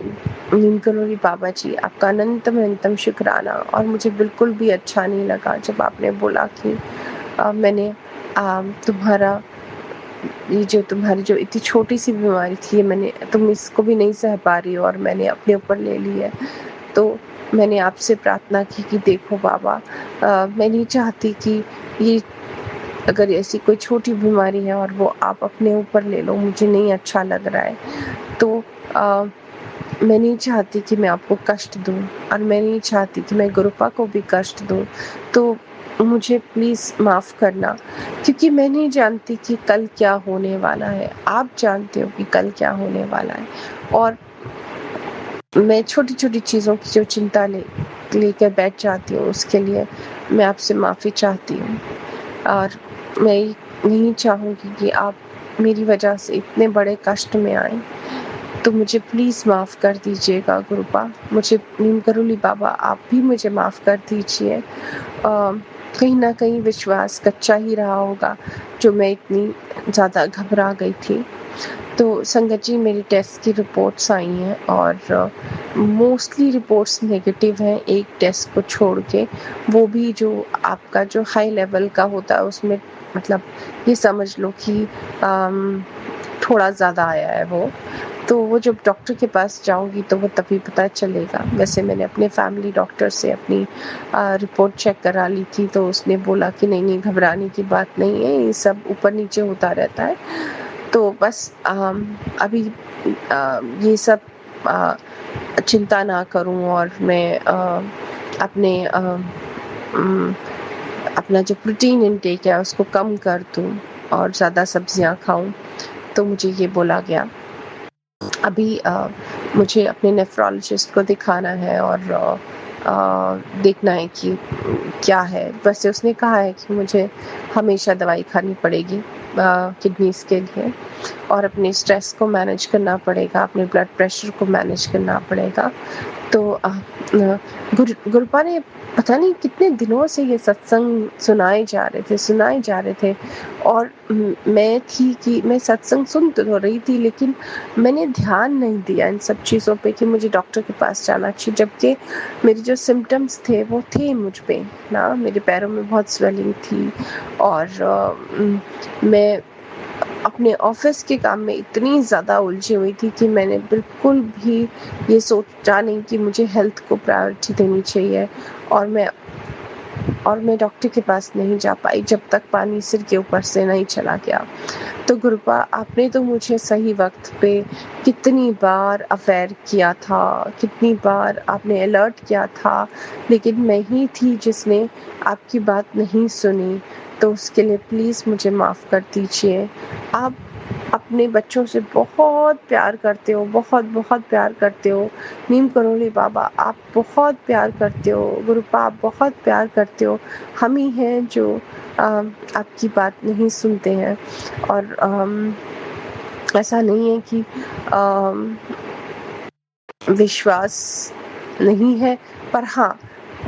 नीम करोली बाबा जी, आपका अनंतम शुक्राना। और मुझे बिल्कुल भी अच्छा नहीं लगा जब आपने बोला कि मैंने तुम्हारा तुम्हारी जो इतनी छोटी-सी बीमारी थी, तुम इसको भी नहीं सह पा रही हो और मैंने अपने ऊपर ले ली है। तो मैंने आपसे प्रार्थना की कि देखो बाबा, मैं नहीं चाहती कि ये अगर ऐसी कोई छोटी बीमारी है और वो आप अपने ऊपर ले लो, मुझे नहीं अच्छा लग रहा है। तो मैं नहीं चाहती कि मैं आपको कष्ट दूँ और मैं नहीं चाहती कि मैं गुरुपा को भी कष्ट दूँ। तो मुझे प्लीज़ माफ़ करना, क्योंकि मैं नहीं जानती कि कल क्या होने वाला है। आप जानते हो कि कल क्या होने वाला है और मैं छोटी-छोटी चीज़ों की जो चिंता लेकर बैठ जाती हूँ, उसके लिए मैं आपसे माफ़ी चाहती हूँ। और मैं नहीं चाहूँगी कि आप मेरी वजह से इतने बड़े कष्ट में आएँ। तो मुझे प्लीज़ माफ़ कर दीजिएगा गुरुपा। मुझे नीम करोली बाबा, आप भी मुझे माफ़ कर दीजिए। कहीं न कहीं विश्वास कच्चा ही रहा होगा, जो मैं इतनी ज़्यादा घबरा गई थी। तो संगत जी, मेरी टेस्ट की रिपोर्ट्स आई हैं और मोस्टली रिपोर्ट्स नेगेटिव हैं, एक टेस्ट को छोड़ के। वो भी जो आपका जो हाई लेवल का होता है, उसमें मतलब ये समझ लो कि थोड़ा ज़्यादा आया है वो। तो वो जब डॉक्टर के पास जाऊँगी तो वो तभी पता चलेगा। वैसे मैंने अपने फैमिली डॉक्टर से अपनी रिपोर्ट चेक करा ली थी, तो उसने बोला कि नहीं घबराने की बात नहीं है, ये सब ऊपर-नीचे होता रहता है। तो बस अभी ये सब चिंता ना करूँ और मैं अपना जो प्रोटीन इनटेक है उसको कम कर दूँ और ज़्यादा सब्जियाँ खाऊँ। तो मुझे ये बोला गया। अभी मुझे अपने नेफ्रोलॉजिस्ट को दिखाना है और देखना है कि क्या है। वैसे उसने कहा है कि मुझे हमेशा दवाई खानी पड़ेगी किडनीज़ के लिए और अपने स्ट्रेस को मैनेज करना पड़ेगा, अपने ब्लड प्रेशर को मैनेज करना पड़ेगा। तो गुरुपा ने पता नहीं कितने दिनों से ये सत्संग सुनाए जा रहे थे और मैं सत्संग सुन तो रही थी, लेकिन मैंने ध्यान नहीं दिया इन सब चीज़ों पे कि मुझे डॉक्टर के पास जाना चाहिए, जबकि मेरे जो सिम्पटम्स थे वो थे मुझ पे ना। मेरे पैरों में बहुत स्वेलिंग थी और मैं अपने ऑफिस के काम में इतनी ज़्यादा उलझी हुई थी कि मैंने बिल्कुल भी ये सोचा नहीं कि मुझे हेल्थ को प्रायोरिटी देनी चाहिए, और मैं डॉक्टर के पास नहीं जा पाई जब तक पानी सिर के ऊपर से नहीं चला गया। तो गुरुपा, आपने तो मुझे सही वक्त पे कितनी बार अवेयर किया था, कितनी बार आपने अलर्ट किया था, लेकिन मैं ही थी जिसने आपकी बात नहीं सुनी। तो उसके लिए प्लीज़ मुझे माफ़ कर दीजिए। आप अपने बच्चों से बहुत प्यार करते हो, बहुत बहुत प्यार करते हो। नीम करोली बाबा, आप बहुत प्यार करते हो। गुरुपा, आप बहुत प्यार करते हो। हम ही हैं जो आपकी बात नहीं सुनते हैं। और ऐसा नहीं है कि विश्वास नहीं है, पर हाँ,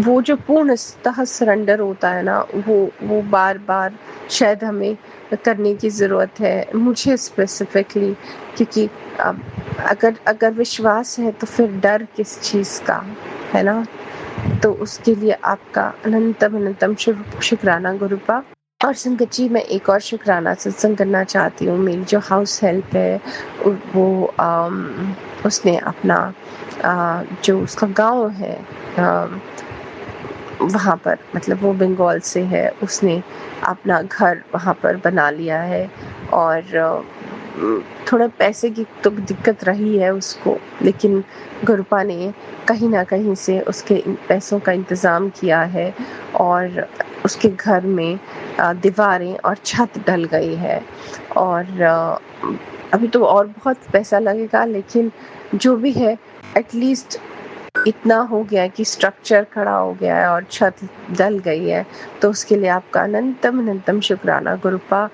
वो जो पूर्णतः सरेंडर होता है ना, वो बार-बार शायद हमें करने की ज़रूरत है, मुझे स्पेसिफ़िकली, क्योंकि अगर विश्वास है तो फिर डर किस चीज़ का, है ना? तो उसके लिए आपका अनंतम शुक्राना गुरुपा। और संगत जी, मैं एक और शुक्राना सत्संग करना चाहती हूँ। मेरी जो हाउस हेल्प है, वो उसने अपना जो उसका गाँव है, वहाँ पर, मतलब वो बंगाल से है, उसने अपना घर वहाँ पर बना लिया है। और थोड़ा पैसे की तो दिक्कत रही है उसको, लेकिन गुरुपा ने कहीं ना कहीं से उसके पैसों का इंतज़ाम किया है, और उसके घर में दीवारें और छत ढल गई है। और अभी तो और बहुत पैसा लगेगा, लेकिन जो भी है, एटलीस्ट इतना हो गया है कि स्ट्रक्चर खड़ा हो गया है और छत डल गई है। तो उसके लिए आपका अनंतम शुक्राना गुरुपा।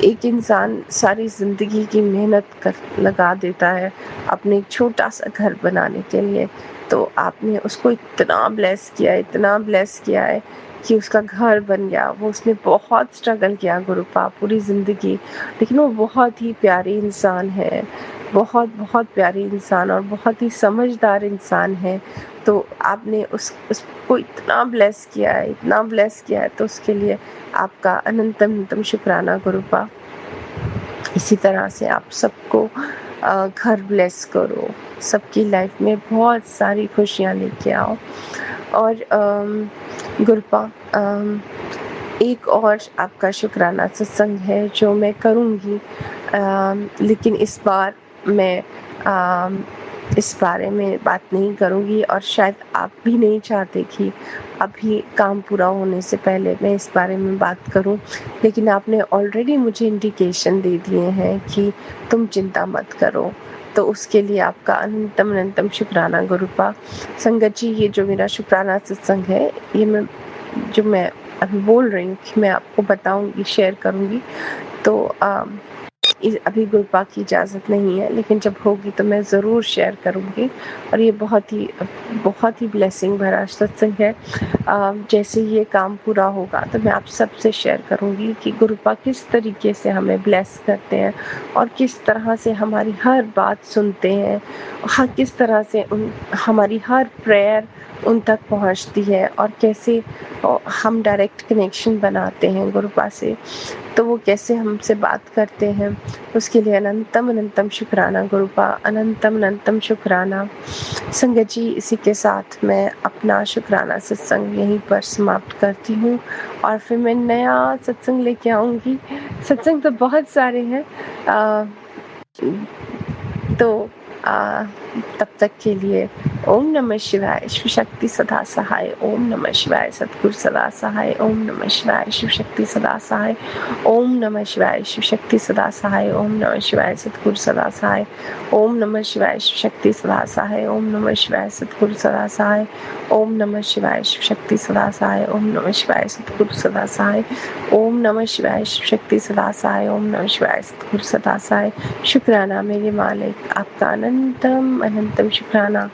एक इंसान सारी ज़िंदगी की मेहनत कर लगा देता है अपने एक छोटा सा घर बनाने के लिए, तो आपने उसको इतना ब्लेस किया है कि उसका घर बन गया। वो उसने बहुत स्ट्रगल किया गुरुपा, पूरी ज़िंदगी, लेकिन वो बहुत ही प्यारी इंसान है, बहुत बहुत प्यारी इंसान और बहुत ही समझदार इंसान है। तो आपने उसको इतना ब्लेस किया है, तो उसके लिए आपका अनंतम शुक्राना गुरुपा। इसी तरह से आप सबको घर ब्लेस करो, सबकी लाइफ में बहुत सारी खुशियाँ लेके आओ। और गुरुपा, एक और आपका शुक्राना सत्संग है जो मैं करूँगी, लेकिन इस बार मैं इस बारे में बात नहीं करूँगी, और शायद आप भी नहीं चाहते कि अभी काम पूरा होने से पहले मैं इस बारे में बात करूँ, लेकिन आपने ऑलरेडी मुझे इंडिकेशन दे दिए हैं कि तुम चिंता मत करो। तो उसके लिए आपका अनंतम शुक्राना गुरुपा। संगत जी, ये जो मेरा शुक्राना सत्संग है, ये मैं अभी बोल रही हूँ कि मैं आपको बताऊँगी, शेयर करूँगी, तो अभी गुरुपा की इजाज़त नहीं है, लेकिन जब होगी तो मैं ज़रूर शेयर करूँगी। और ये बहुत ही ब्लेसिंग भरा सत्संग है। जैसे ये काम पूरा होगा तो मैं आप सबसे शेयर करूँगी कि गुरुपा किस तरीके से हमें ब्लेस करते हैं, और किस तरह से हमारी हर बात सुनते हैं, किस तरह से हमारी हर प्रेयर उन तक पहुंचती है, और कैसे हम डायरेक्ट कनेक्शन बनाते हैं गुरुपा से, तो वो कैसे हमसे बात करते हैं। उसके लिए अनंतम शुक्राना गुरुपा, अनंतम शुक्राना। संगत जी, इसी के साथ मैं अपना शुक्राना सत्संग यहीं पर समाप्त करती हूँ, और फिर मैं नया सत्संग लेके आऊँगी। सत्संग तो बहुत सारे हैं, तो तब तक के लिए ओम नमः शिवाय, शिव शक्ति सदा सहाय। ओम नमः शिवाय, सतगुरु सदा सहाय। ओम नमः शिवाय, शिव शक्ति सदा सहाय। ओम नमः शिवाय, शिव शक्ति सदा सहाय। ओम नमः शिवाय, सतगुरु सदा सहाय। ओम नमः शिवाय, शिव शक्ति सदा सहाय। ओम नमः शिवाय, सतगुरु सदा सहाय। ओम नमः शिवाय, शिव शक्ति सदा सहाय। ओम नमः शिवाय, सतगुरु सदा सहाय। ओम नमः शिवाय, शिव शक्ति सदा सहाय। ओम नमः शिवाय, सतगुरु सदा सहाय। शुक्राना मेरे मालिक, आपका अनंतम शुक्राना।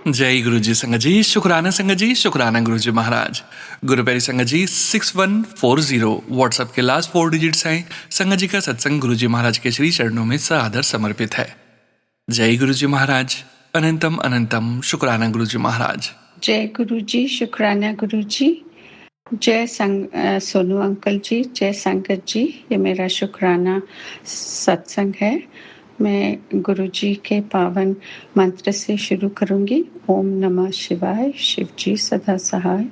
जय गुरु जी संगत जी, शुक्राना संगत जी, शुक्राना गुरु जी महाराज। गुरु प्यारी संगत जी, 6140 व्हाट्सएप के लास्ट 4 डिजिट्स हैं। संगत जी का सत्संग गुरु जी महाराज के श्री चरणों में सादर समर्पित है। जय गुरु जी महाराज, अनंतम शुक्राना गुरु जी महाराज। जय गुरु जी, शुक्राना गुरु जी। सोनू अंकल जी, जय संगत जी। ये मेरा शुक्राना सत्संग है। मैं गुरु जी के पावन मंत्र से शुरू करूंगी। ओम नमः शिवाय, शिव जी सदा सहाय।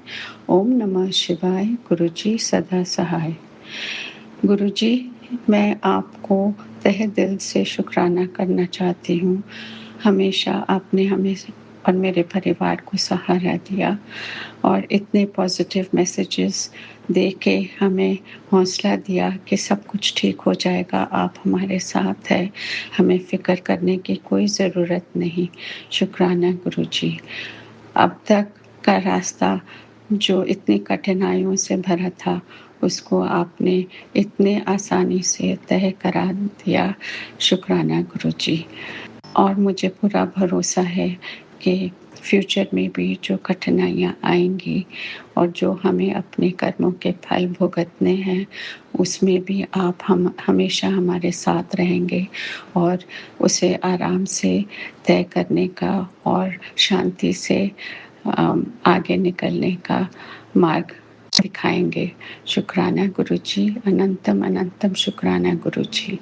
ओम नमः शिवाय, गुरु जी सदा सहाय। गुरु जी, मैं आपको तहे दिल से शुक्राना करना चाहती हूँ। हमेशा आपने हमें और मेरे परिवार को सहारा दिया और इतने पॉजिटिव मैसेजेस दे के हमें हौसला दिया कि सब कुछ ठीक हो जाएगा, आप हमारे साथ हैं, हमें फ़िक्र करने की कोई ज़रूरत नहीं। शुक्राना गुरु जी। अब तक का रास्ता जो इतनी कठिनाइयों से भरा था, उसको आपने इतने आसानी से तय करा दिया। शुक्राना गुरु जी। और मुझे पूरा भरोसा है कि फ्यूचर में भी जो कठिनाइयाँ आएंगी और जो हमें अपने कर्मों के फल भुगतने हैं, उसमें भी आप हमेशा हमारे साथ रहेंगे और उसे आराम से तय करने का और शांति से आगे निकलने का मार्ग दिखाएंगे। शुक्राना गुरु जी, अनंतम अनंतम शुक्राना गुरु जी।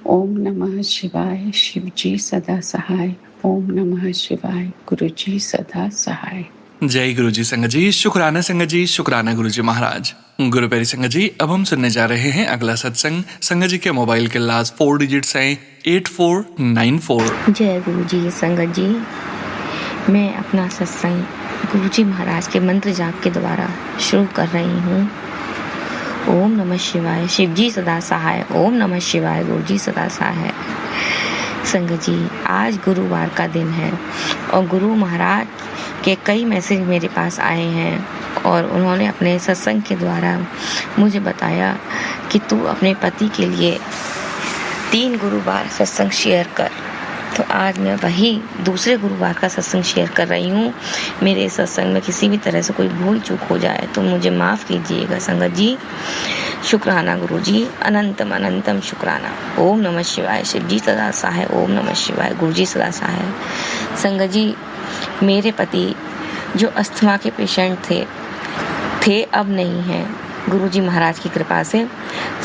ओम नमः शिवाय, शिव जी सदा सहाय। ओम नमः शिवाय, गुरु जी सदा सहाय। जय गुरु जी संगत जी, शुक्राना संगत जी, शुक्राना गुरु जी महाराज। गुरु प्यारी संगत जी, अब हम सुनने जा रहे हैं अगला सत्संग। संगत जी के मोबाइल के लास्ट 4 डिजिट्स हैं 8494। जय गुरु जी संगत जी, मैं अपना सत्संग गुरु जी महाराज के मंत्र जाप के द्वारा शुरू कर रही हूँ। ओम नमः शिवाय, शिव जी सदा सहाय। ओम नमः शिवाय, गुरु जी सदा सहाय। संगत जी, आज गुरुवार का दिन है और गुरु महाराज के कई मैसेज मेरे पास आए हैं और उन्होंने अपने सत्संग के द्वारा मुझे बताया कि तू अपने पति के लिए 3 गुरुवार सत्संग शेयर कर। तो आज मैं वही दूसरे गुरुवार का सत्संग शेयर कर रही हूँ। मेरे सत्संग में किसी भी तरह से कोई भूल चूक हो जाए तो मुझे माफ़ कीजिएगा संगत जी। शुक्राना गुरु जी, अनंतम अनंतम शुक्राना। ओम नमः शिवाय, शिव जी सदा सहाय। ओम नमः शिवाय, गुरु जी सदा सहाय। संगत जी, मेरे पति जो अस्थमा के पेशेंट थे अब नहीं हैं, गुरु जी महाराज की कृपा से।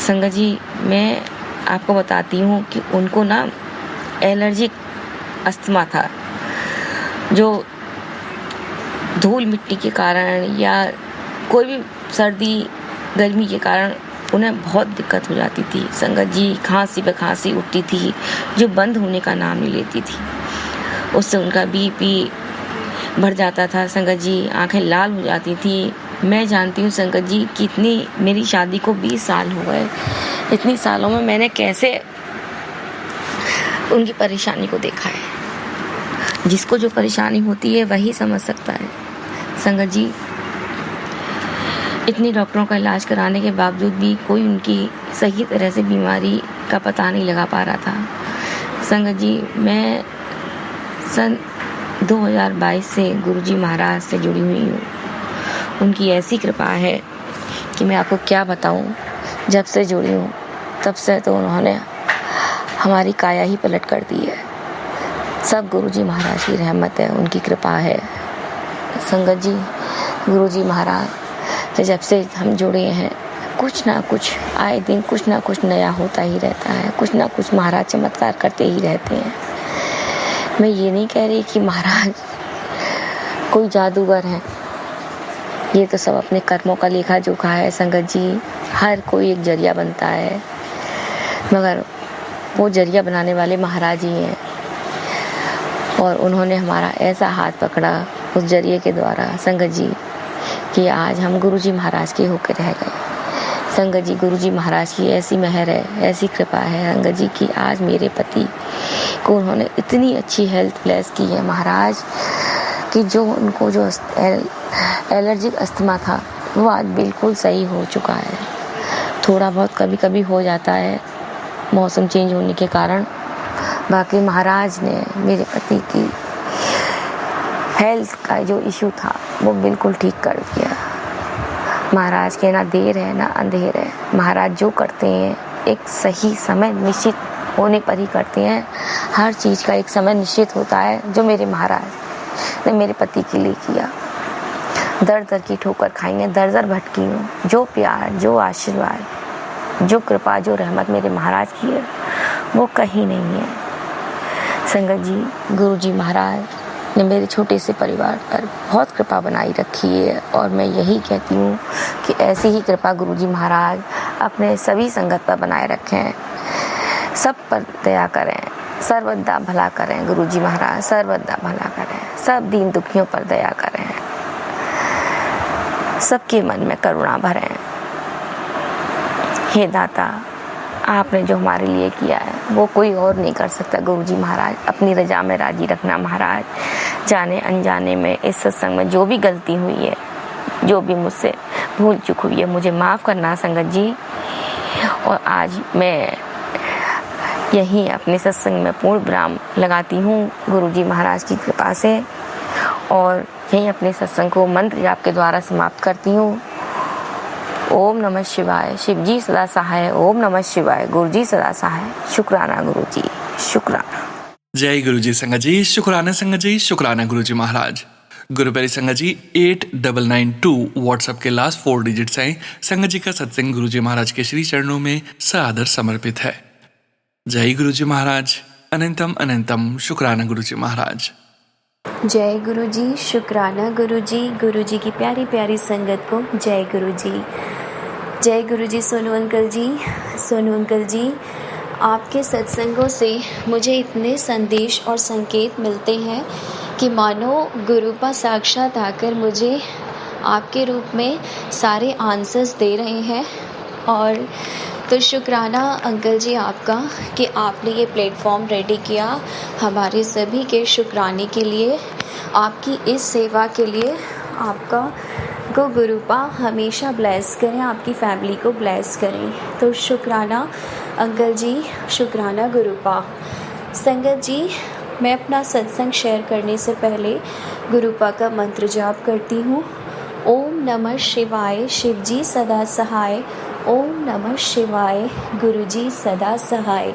संगत जी, मैं आपको बताती हूँ कि उनको ना एलर्जिक अस्थमा था, जो धूल मिट्टी के कारण या कोई भी सर्दी गर्मी के कारण उन्हें बहुत दिक्कत हो जाती थी। संगत जी, खांसी पे खांसी उठती थी जो बंद होने का नाम नहीं लेती थी। उससे उनका बीपी बढ़ जाता था। संगत जी, आंखें लाल हो जाती थी। मैं जानती हूँ संगत जी कि इतनी मेरी शादी को 20 साल हो गए, इतनी सालों में मैंने कैसे उनकी परेशानी को देखा है। जिसको जो परेशानी होती है वही समझ सकता है। संगत जी, इतनी डॉक्टरों का इलाज कराने के बावजूद भी कोई उनकी सही तरह से बीमारी का पता नहीं लगा पा रहा था। संगत जी, मैं सन 2022 से गुरुजी महाराज से जुड़ी हुई हूँ। उनकी ऐसी कृपा है कि मैं आपको क्या बताऊँ। जब से जुड़ी हूँ तब से तो उन्होंने हमारी काया ही पलट कर दी है। सब गुरुजी महाराज की रहमत है, उनकी कृपा है। संगत जी, गुरुजी महाराज जब से हम जुड़े हैं, कुछ ना कुछ आए दिन कुछ ना कुछ नया होता ही रहता है। कुछ ना कुछ महाराज चमत्कार करते ही रहते हैं। मैं ये नहीं कह रही कि महाराज कोई जादूगर है, ये तो सब अपने कर्मों का लेखा जोखा है। संगत जी, हर कोई एक जरिया बनता है, मगर वो जरिया बनाने वाले महाराज ही हैं। और उन्होंने हमारा ऐसा हाथ पकड़ा उस जरिए के द्वारा संगत जी कि आज हम गुरुजी महाराज के होकर रह गए। संगत जी, गुरुजी महाराज की ऐसी मेहर है, ऐसी कृपा है संगत जी कि आज मेरे पति को उन्होंने इतनी अच्छी हेल्थ ब्लेस की है महाराज कि जो उनको जो एलर्जिक अस्थमा था वो आज बिल्कुल सही हो चुका है। थोड़ा बहुत कभी कभी हो जाता है मौसम चेंज होने के कारण, बाकी महाराज ने मेरे पति की हेल्थ का जो इशू था वो बिल्कुल ठीक कर दिया। महाराज के ना देर है ना अंधेर है। महाराज जो करते हैं एक सही समय निश्चित होने पर ही करते हैं। हर चीज़ का एक समय निश्चित होता है, जो मेरे महाराज ने मेरे पति के लिए किया। दर दर की ठोकर खाई है, दर दर भटकी हूँ। जो प्यार, जो आशीर्वाद, जो कृपा, जो रहमत मेरे महाराज की है वो कहीं नहीं है। संगत जी, गुरु जी महाराज ने मेरे छोटे से परिवार पर बहुत कृपा बनाई रखी है और मैं यही कहती हूँ कि ऐसी ही कृपा गुरु जी महाराज अपने सभी संगत पर बनाए रखें, सब पर दया करें, सर्वदा भला करें। गुरु जी महाराज सर्वदा भला करें, सब दीन दुखियों पर दया करें, सबके मन में करुणा भरें। हे दाता, आपने जो हमारे लिए किया है वो कोई और नहीं कर सकता। गुरु जी महाराज अपनी रजा में राजी रखना महाराज। जाने अनजाने में इस सत्संग में जो भी गलती हुई है, जो भी मुझसे भूल चूक हुई है, मुझे माफ़ करना संगत जी। और आज मैं यहीं अपने सत्संग में पूर्ण विराम लगाती हूँ गुरु जी महाराज की कृपा से, और यहीं अपने सत्संग को मंत्र जाप के द्वारा समाप्त करती हूँ। ओम नमः शिवाय, शिव जी सदा सहाय। ओम नमः शिवाय, गुरु जी सदा सहाय। शुक्राना गुरु जी, शुक्राना। जय गुरु जी संगत जी, शुक्राना संगत जी, शुक्राना गुरु जी महाराज। गुरु प्यारी संगत जी, 8992 व्हाट्सएप के लास्ट 4 डिजिट्स हैं। संगत जी का सत्संग गुरु जी महाराज के श्री चरणों में सादर समर्पित है। जय गुरु जी महाराज, अनंतम अनंतम शुक्राना गुरु जी महाराज। जय गुरु जी, शुक्राना गुरु जी की प्यारी प्यारी संगत को जय गुरु जी। जय गुरु जी। सोनू अंकल जी, आपके सत्संगों से मुझे इतने संदेश और संकेत मिलते हैं कि मानो गुरुपा साक्षात आकर मुझे आपके रूप में सारे आंसर्स दे रहे हैं। और तो शुक्राना अंकल जी आपका कि आपने ये प्लेटफॉर्म रेडी किया हमारे सभी के शुक्राने के लिए। आपकी इस सेवा के लिए आपका को गुरुपा हमेशा ब्लेस करें, आपकी फैमिली को ब्लेस करें। तो शुक्राना अंकल जी, शुक्राना गुरुपा। संगत जी, मैं अपना सत्संग शेयर करने से पहले गुरुपा का मंत्र जाप करती हूँ। ओम नमः शिवाय, शिव जी सदा सहाय। ओम नमः शिवाय, गुरु जी सदा सहाय।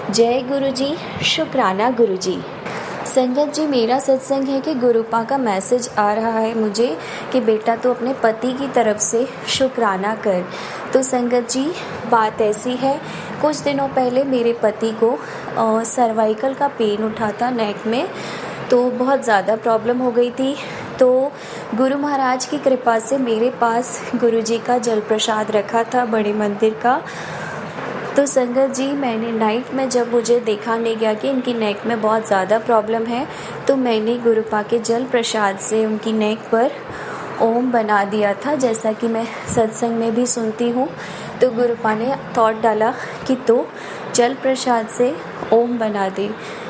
जय गुरु जी, शुक्राना गुरु जी। संगत जी, मेरा सत्संग है कि गुरुपा का मैसेज आ रहा है मुझे कि बेटा तो अपने पति की तरफ से शुक्राना कर। तो संगत जी, बात ऐसी है, कुछ दिनों पहले मेरे पति को सर्वाइकल का पेन उठा था नेक में, तो बहुत ज़्यादा प्रॉब्लम हो गई थी। तो गुरु महाराज की कृपा से मेरे पास गुरु जी का जल प्रसाद रखा था बड़े मंदिर का। तो संगत जी, मैंने नाइट में जब मुझे दिखाने गया कि इनकी नेक में बहुत ज़्यादा प्रॉब्लम है, तो मैंने गुरुपा के जल प्रसाद से उनकी नेक पर ओम बना दिया था, जैसा कि मैं सत्संग में भी सुनती हूँ। तो गुरुपा ने थॉट डाला कि तो जल प्रसाद से ओम बना दे।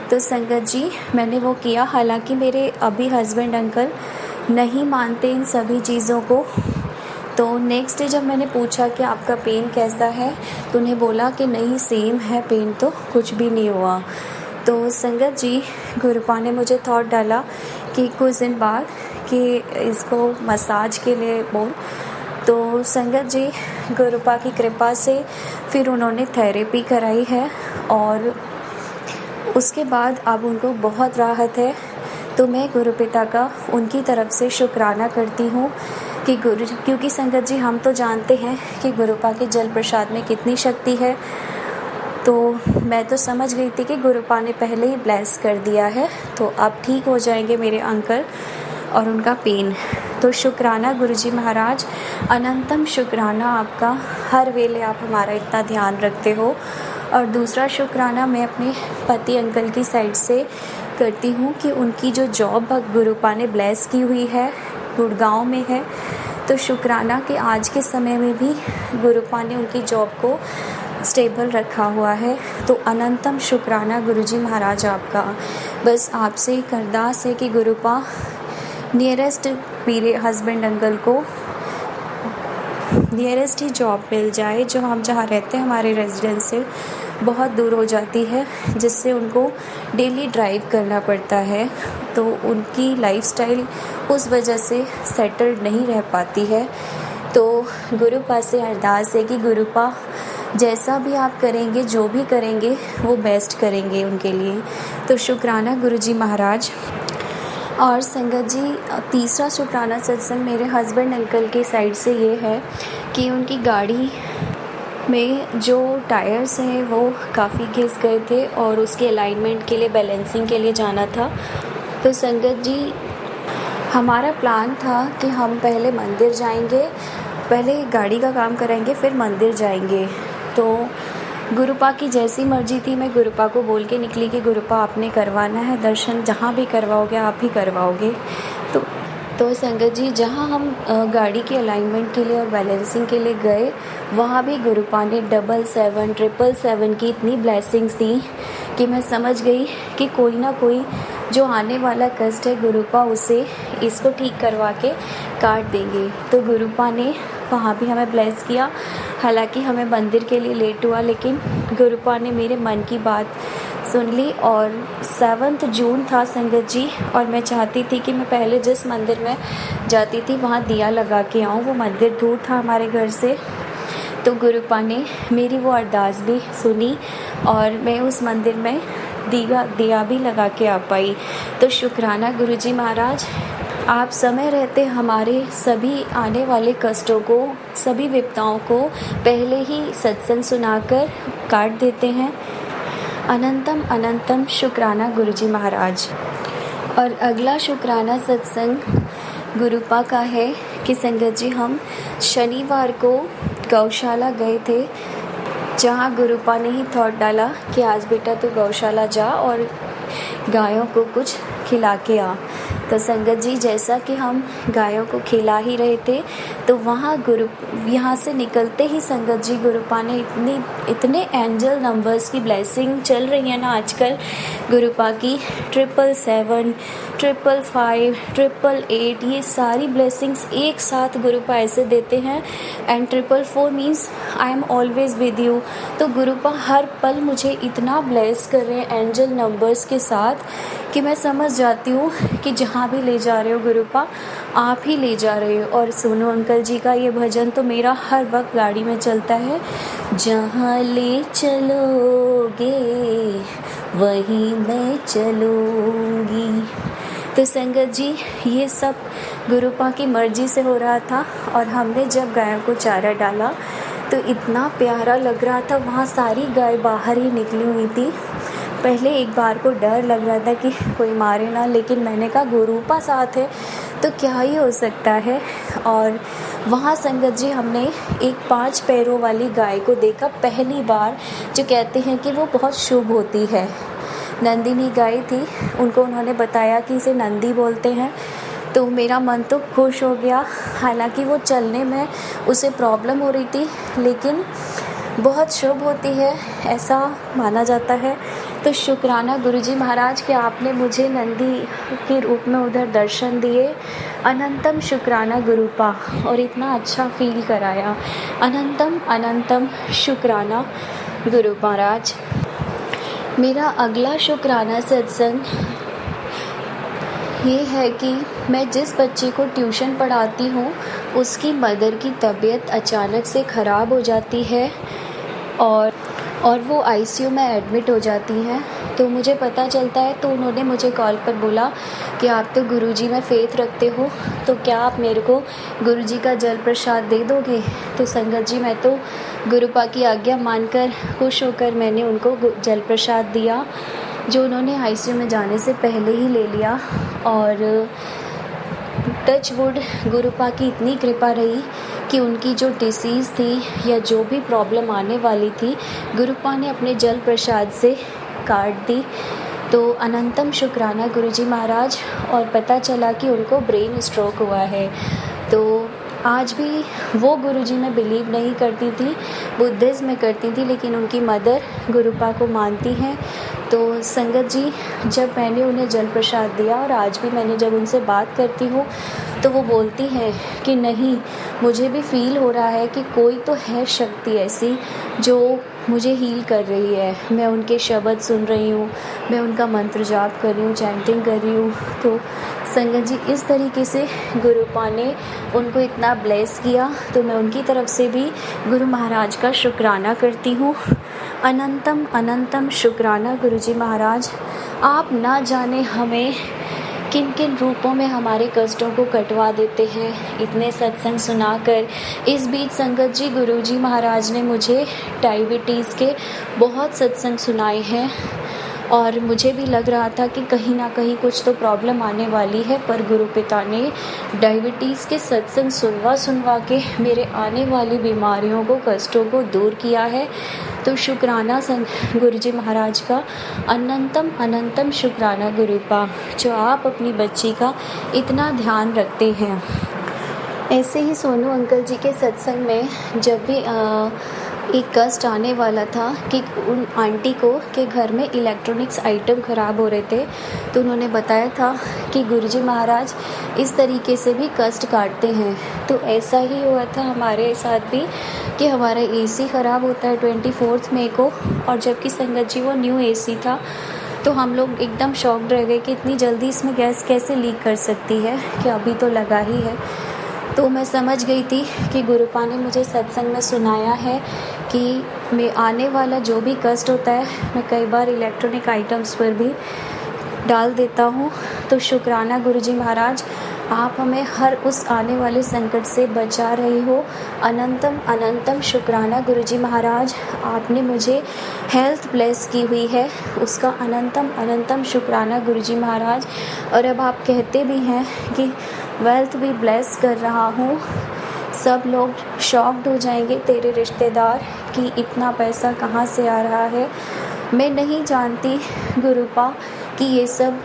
तो संगत जी, मैंने वो किया। हालांकि मेरे अभी हस्बैंड अंकल नहीं मानते इन सभी चीज़ों को। तो नेक्स्ट डे जब मैंने पूछा कि आपका पेन कैसा है, तो उन्हें बोला कि नहीं सेम है पेन, तो कुछ भी नहीं हुआ। तो संगत जी, गुरुपा ने मुझे थॉट डाला कि कुछ दिन बाद कि इसको मसाज के लिए बोल। तो संगत जी, गुरुपा की कृपा से फिर उन्होंने थेरेपी कराई है और उसके बाद अब उनको बहुत राहत है। तो मैं गुरुपिता का उनकी तरफ से शुक्राना करती हूँ कि क्योंकि संगत जी, हम तो जानते हैं कि गुरुपा के जल प्रसाद में कितनी शक्ति है। तो मैं तो समझ गई थी कि गुरुपा ने पहले ही ब्लेस कर दिया है, तो अब ठीक हो जाएंगे मेरे अंकल और उनका पेन। तो शुक्राना गुरुजी महाराज, अनंतम शुक्राना आपका, हर वेले आप हमारा इतना ध्यान रखते हो। और दूसरा शुक्राना मैं अपने पति अंकल की साइड से करती हूँ कि उनकी जो जॉब गुरुपा ने ब्लेस की हुई है, गुड़गांव में है। तो शुक्राना कि आज के समय में भी गुरुपा ने उनकी जॉब को स्टेबल रखा हुआ है। तो अनंतम शुक्राना गुरुजी महाराज आपका। बस आपसे एक अरदास है कि गुरुपा नियरेस्ट मेरे हस्बैंड अंकल को नियरेस्ट ही जॉब मिल जाए, जो हम जहाँ रहते हैं हमारे रेजिडेंस से बहुत दूर हो जाती है, जिससे उनको डेली ड्राइव करना पड़ता है। तो उनकी लाइफस्टाइल उस वजह से सेटल्ड नहीं रह पाती है। तो गुरुपा से अरदास है कि गुरुपा जैसा भी आप करेंगे, जो भी करेंगे, वो बेस्ट करेंगे उनके लिए। तो शुक्राना गुरुजी महाराज। और संगत जी, तीसरा शुक्राना सत्संग मेरे हस्बैंड अंकल के साइड से ये है कि उनकी गाड़ी में जो टायर्स हैं वो काफ़ी घिस गए थे और उसके अलाइनमेंट के लिए, बैलेंसिंग के लिए जाना था। तो संगत जी, हमारा प्लान था कि हम पहले मंदिर जाएंगे, पहले गाड़ी का काम कराएंगे, फिर मंदिर जाएंगे। तो गुरुपा की जैसी मर्जी थी, मैं गुरुपा को बोल के निकली कि गुरुपा आपने करवाना है दर्शन, जहाँ भी करवाओगे आप ही करवाओगे। तो संगत जी, जहाँ हम गाड़ी के अलाइनमेंट के लिए और बैलेंसिंग के लिए गए, वहाँ भी गुरुपा ने 777, 777 की इतनी ब्लेसिंग्स दी कि मैं समझ गई कि कोई ना कोई जो आने वाला कष्ट है, गुरुपा उसे इसको ठीक करवा के काट देंगे। तो गुरुपा ने वहाँ भी हमें ब्लेस किया। हालांकि हमें मंदिर के लिए लेट हुआ, लेकिन गुरुपा ने मेरे मन की बात सुन ली। और 7 जून था संगत जी, और मैं चाहती थी कि मैं पहले जिस मंदिर में जाती थी वहाँ दिया लगा के आऊँ। वो मंदिर दूर था हमारे घर से। तो गुरुपा ने मेरी वो अरदास भी सुनी और मैं उस मंदिर में दिया भी लगा के आ पाई। तो शुक्राना गुरुजी महाराज, आप समय रहते हमारे सभी आने वाले कष्टों को, सभी विपदाओं को पहले ही सत्संग सुनाकर काट देते हैं। अनंतम अनंतम शुक्राना गुरुजी महाराज। और अगला शुक्राना सत्संग गुरुपा का है कि संगत जी, हम शनिवार को गौशाला गए थे, जहाँ गुरुपा ने ही थॉट डाला कि आज बेटा तू गौशाला जा और गायों को कुछ खिला के आ। तो संगत जी, जैसा कि हम गायों को खिला ही रहे थे, तो वहाँ यहाँ से निकलते ही संगत जी, गुरुपा ने इतने एंजल नंबर्स की ब्लेसिंग चल रही है ना आजकल गुरुपा की, 777, 555, 888, ये सारी ब्लेसिंग्स एक साथ गुरुपा ऐसे देते हैं। And 444 means I am always with you. तो गुरुपा हर पल मुझे इतना ब्लेस कर रहे हैं एंजल नंबर्स के साथ कि मैं समझ जाती हूँ कि जहाँ भी ले जा रहे हो गुरुपा, आप ही ले जा रहे हो। और सोनू अंकल जी का ये भजन तो मेरा हर वक्त गाड़ी में चलता है, जहाँ ले चलोगे वहीं मैं चलूँगी। तो संगत जी, ये सब गुरुपा की मर्जी से हो रहा था। और हमने जब गायों को चारा डाला तो इतना प्यारा लग रहा था, वहाँ सारी गाय बाहर ही निकली हुई थी। पहले एक बार को डर लग रहा था कि कोई मारे ना, लेकिन मैंने कहा गुरुपा साथ है तो क्या ही हो सकता है। और वहाँ संगत जी, हमने एक 5 पैरों वाली गाय को देखा पहली बार, जो कहते हैं कि वो बहुत शुभ होती है। नंदिनी गाय थी, उनको उन्होंने बताया कि इसे नंदी बोलते हैं। तो मेरा मन तो खुश हो गया। हालांकि वो चलने में उसे प्रॉब्लम हो रही थी, लेकिन बहुत शुभ होती है, ऐसा माना जाता है। तो शुक्राना गुरुजी महाराज कि आपने मुझे नंदी के रूप में उधर दर्शन दिए। अनंतम शुक्राना गुरुपा, और इतना अच्छा फील कराया। अनंतम अनंतम शुक्राना गुरु महाराज। मेरा अगला शुक्राना सत्संग ये है कि मैं जिस बच्चे को ट्यूशन पढ़ाती हूँ, उसकी मदर की तबीयत अचानक से ख़राब हो जाती है और वो आईसीयू में एडमिट हो जाती हैं। तो मुझे पता चलता है, तो उन्होंने मुझे कॉल पर बोला कि आप तो गुरुजी में फ़ेथ रखते हो, तो क्या आप मेरे को गुरुजी का जल प्रसाद दे दोगे। तो संगत जी, मैं तो गुरुपा की आज्ञा मानकर खुश होकर मैंने उनको जल प्रसाद दिया, जो उन्होंने आईसीयू में जाने से पहले ही ले लिया। और टच वुड, गुरुपा की इतनी कृपा रही कि उनकी जो डिसीज़ थी या जो भी प्रॉब्लम आने वाली थी, गुरुपा ने अपने जल प्रसाद से काट दी। तो अनंतम शुक्राना गुरुजी महाराज। और पता चला कि उनको ब्रेन स्ट्रोक हुआ है। तो आज भी वो गुरुजी में बिलीव नहीं करती थी, बुद्धिज़्म में करती थी, लेकिन उनकी मदर गुरुपा को मानती हैं। तो संगत जी, जब मैंने उन्हें जल प्रसाद दिया और आज भी मैंने जब उनसे बात करती हूँ, तो वो बोलती हैं कि नहीं, मुझे भी फील हो रहा है कि कोई तो है शक्ति ऐसी जो मुझे हील कर रही है। मैं उनके शब्द सुन रही हूँ, मैं उनका मंत्र जाप कर रही हूँ, चैंटिंग कर रही हूँ। तो संगत जी, इस तरीके से गुरुपा ने उनको इतना ब्लेस किया, तो मैं उनकी तरफ से भी गुरु महाराज का शुक्राना करती हूँ। अनंतम अनंतम शुक्राना गुरुजी महाराज। आप ना जाने हमें किन किन रूपों में हमारे कष्टों को कटवा देते हैं। इतने सत्संग सुनाकर इस बीच संगत जी, गुरुजी महाराज ने मुझे डायबिटीज़ के बहुत सत्संग सुनाए हैं और मुझे भी लग रहा था कि कहीं ना कहीं कुछ तो प्रॉब्लम आने वाली है, पर गुरु पिता ने डायबिटीज़ के सत्संग सुनवा के मेरे आने वाली बीमारियों को, कष्टों को दूर किया है। तो शुक्राना गुरुजी महाराज का, अनंतम अनंतम शुक्राना गुरुपा, जो आप अपनी बच्ची का इतना ध्यान रखते हैं। ऐसे ही सोनू अंकल जी के सत्संग में जब भी एक कष्ट आने वाला था कि उन आंटी को के घर में इलेक्ट्रॉनिक्स आइटम ख़राब हो रहे थे, तो उन्होंने बताया था कि गुरुजी महाराज इस तरीके से भी कष्ट काटते हैं। तो ऐसा ही हुआ था हमारे साथ भी कि हमारा एसी ख़राब होता है 24 मई को, और जबकि संगत जी वो न्यू एसी था, तो हम लोग एकदम शॉक्ड रह गए कि इतनी जल्दी इसमें गैस कैसे लीक कर सकती है, कि अभी तो लगा ही है। तो मैं समझ गई थी कि गुरुपा ने मुझे सत्संग में सुनाया है कि मैं आने वाला जो भी कष्ट होता है, मैं कई बार इलेक्ट्रॉनिक आइटम्स पर भी डाल देता हूँ। तो शुक्राना गुरुजी महाराज, आप हमें हर उस आने वाले संकट से बचा रहे हो। अनंतम अनंतम शुक्राना गुरुजी महाराज, आपने मुझे हेल्थ ब्लेस की हुई है, उसका अनंतम अनंतम शुक्राना गुरुजी महाराज। और अब आप कहते भी हैं कि वेल्थ भी ब्लेस कर रहा हूँ। सब लोग शॉक्ड हो जाएंगे, तेरे रिश्तेदार, कि इतना पैसा कहाँ से आ रहा है। मैं नहीं जानती गुरुपा कि ये सब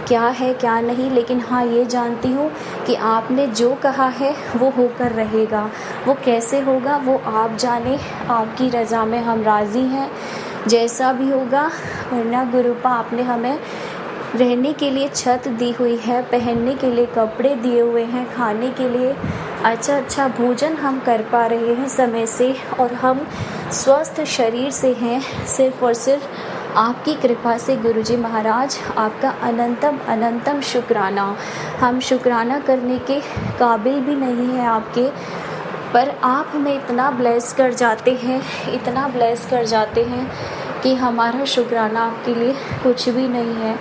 क्या है क्या नहीं, लेकिन हाँ ये जानती हूँ कि आपने जो कहा है वो होकर रहेगा। वो कैसे होगा वो आप जाने, आपकी रज़ा में हम राज़ी हैं, जैसा भी होगा। वरना गुरुपा आपने हमें रहने के लिए छत दी हुई है, पहनने के लिए कपड़े दिए हुए हैं, खाने के लिए अच्छा भोजन हम कर पा रहे हैं समय से, और हम स्वस्थ शरीर से हैं सिर्फ़ और सिर्फ आपकी कृपा से। गुरुजी महाराज, आपका अनंतम अनंतम शुक्राना। हम शुक्राना करने के काबिल भी नहीं हैं आपके, पर आप हमें इतना ब्लेस कर जाते हैं, इतना ब्लेस कर जाते हैं कि हमारा शुक्राना आपके लिए कुछ भी नहीं है।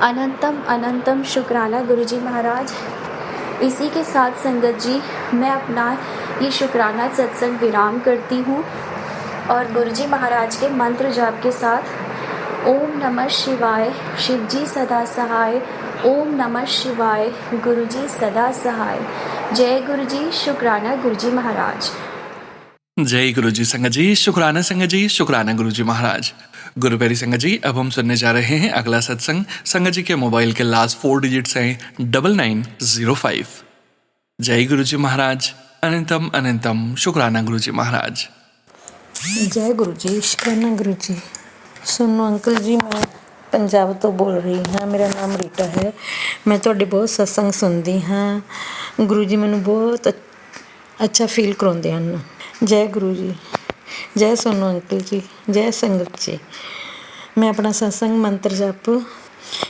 अनंतम अनंतम शुक्राना गुरुजी महाराज। इसी के साथ संगत जी, मैं अपना ये शुक्राना सत्संग विराम करती हूँ और गुरुजी महाराज के मंत्र जाप के साथ ओम नमः शिवाय, शिवजी सदा सहाय, ओम नमः शिवाय, गुरुजी सदा सहाय। जय गुरुजी, शुक्राना गुरुजी महाराज। जय गुरु जी संगत जी, शुक्राना संगत जी, शुक्राना गुरु जी महाराज। गुरु प्यारी संगत जी, अब हम सुनने जा रहे हैं अगला सत्संग। संगत जी के मोबाइल के लास्ट 4 डिजिट्स हैं 9905। जय गुरु जी महाराज, अनंतम अनंतम शुक्राना गुरु जी महाराज। जय गुरु जी, शुक्राना गुरु जी। सोनू अंकल जी, मैं ਪੰਜਾਬ ਤੋਂ ਬੋਲ ਰਹੀ ਹਾਂ। ਮੇਰਾ ਨਾਮ ਰੀਟਾ ਹੈ। ਮੈਂ ਤੁਹਾਡੇ ਬਹੁਤ ਸਤਸੰਗ ਸੁਣਦੀ ਹਾਂ। ਗੁਰੂ ਜੀ ਮੈਨੂੰ ਬਹੁਤ ਅੱਛਾ ਫੀਲ ਕਰਾਉਂਦੇ ਹਨ। ਜੈ ਗੁਰੂ ਜੀ, ਜੈ ਸੋਨੂ ਅੰਕਲ ਜੀ, ਜੈ ਸੰਗਤ ਜੀ। ਮੈਂ ਆਪਣਾ ਸਤਸੰਗ ਮੰਤਰ ਜਪ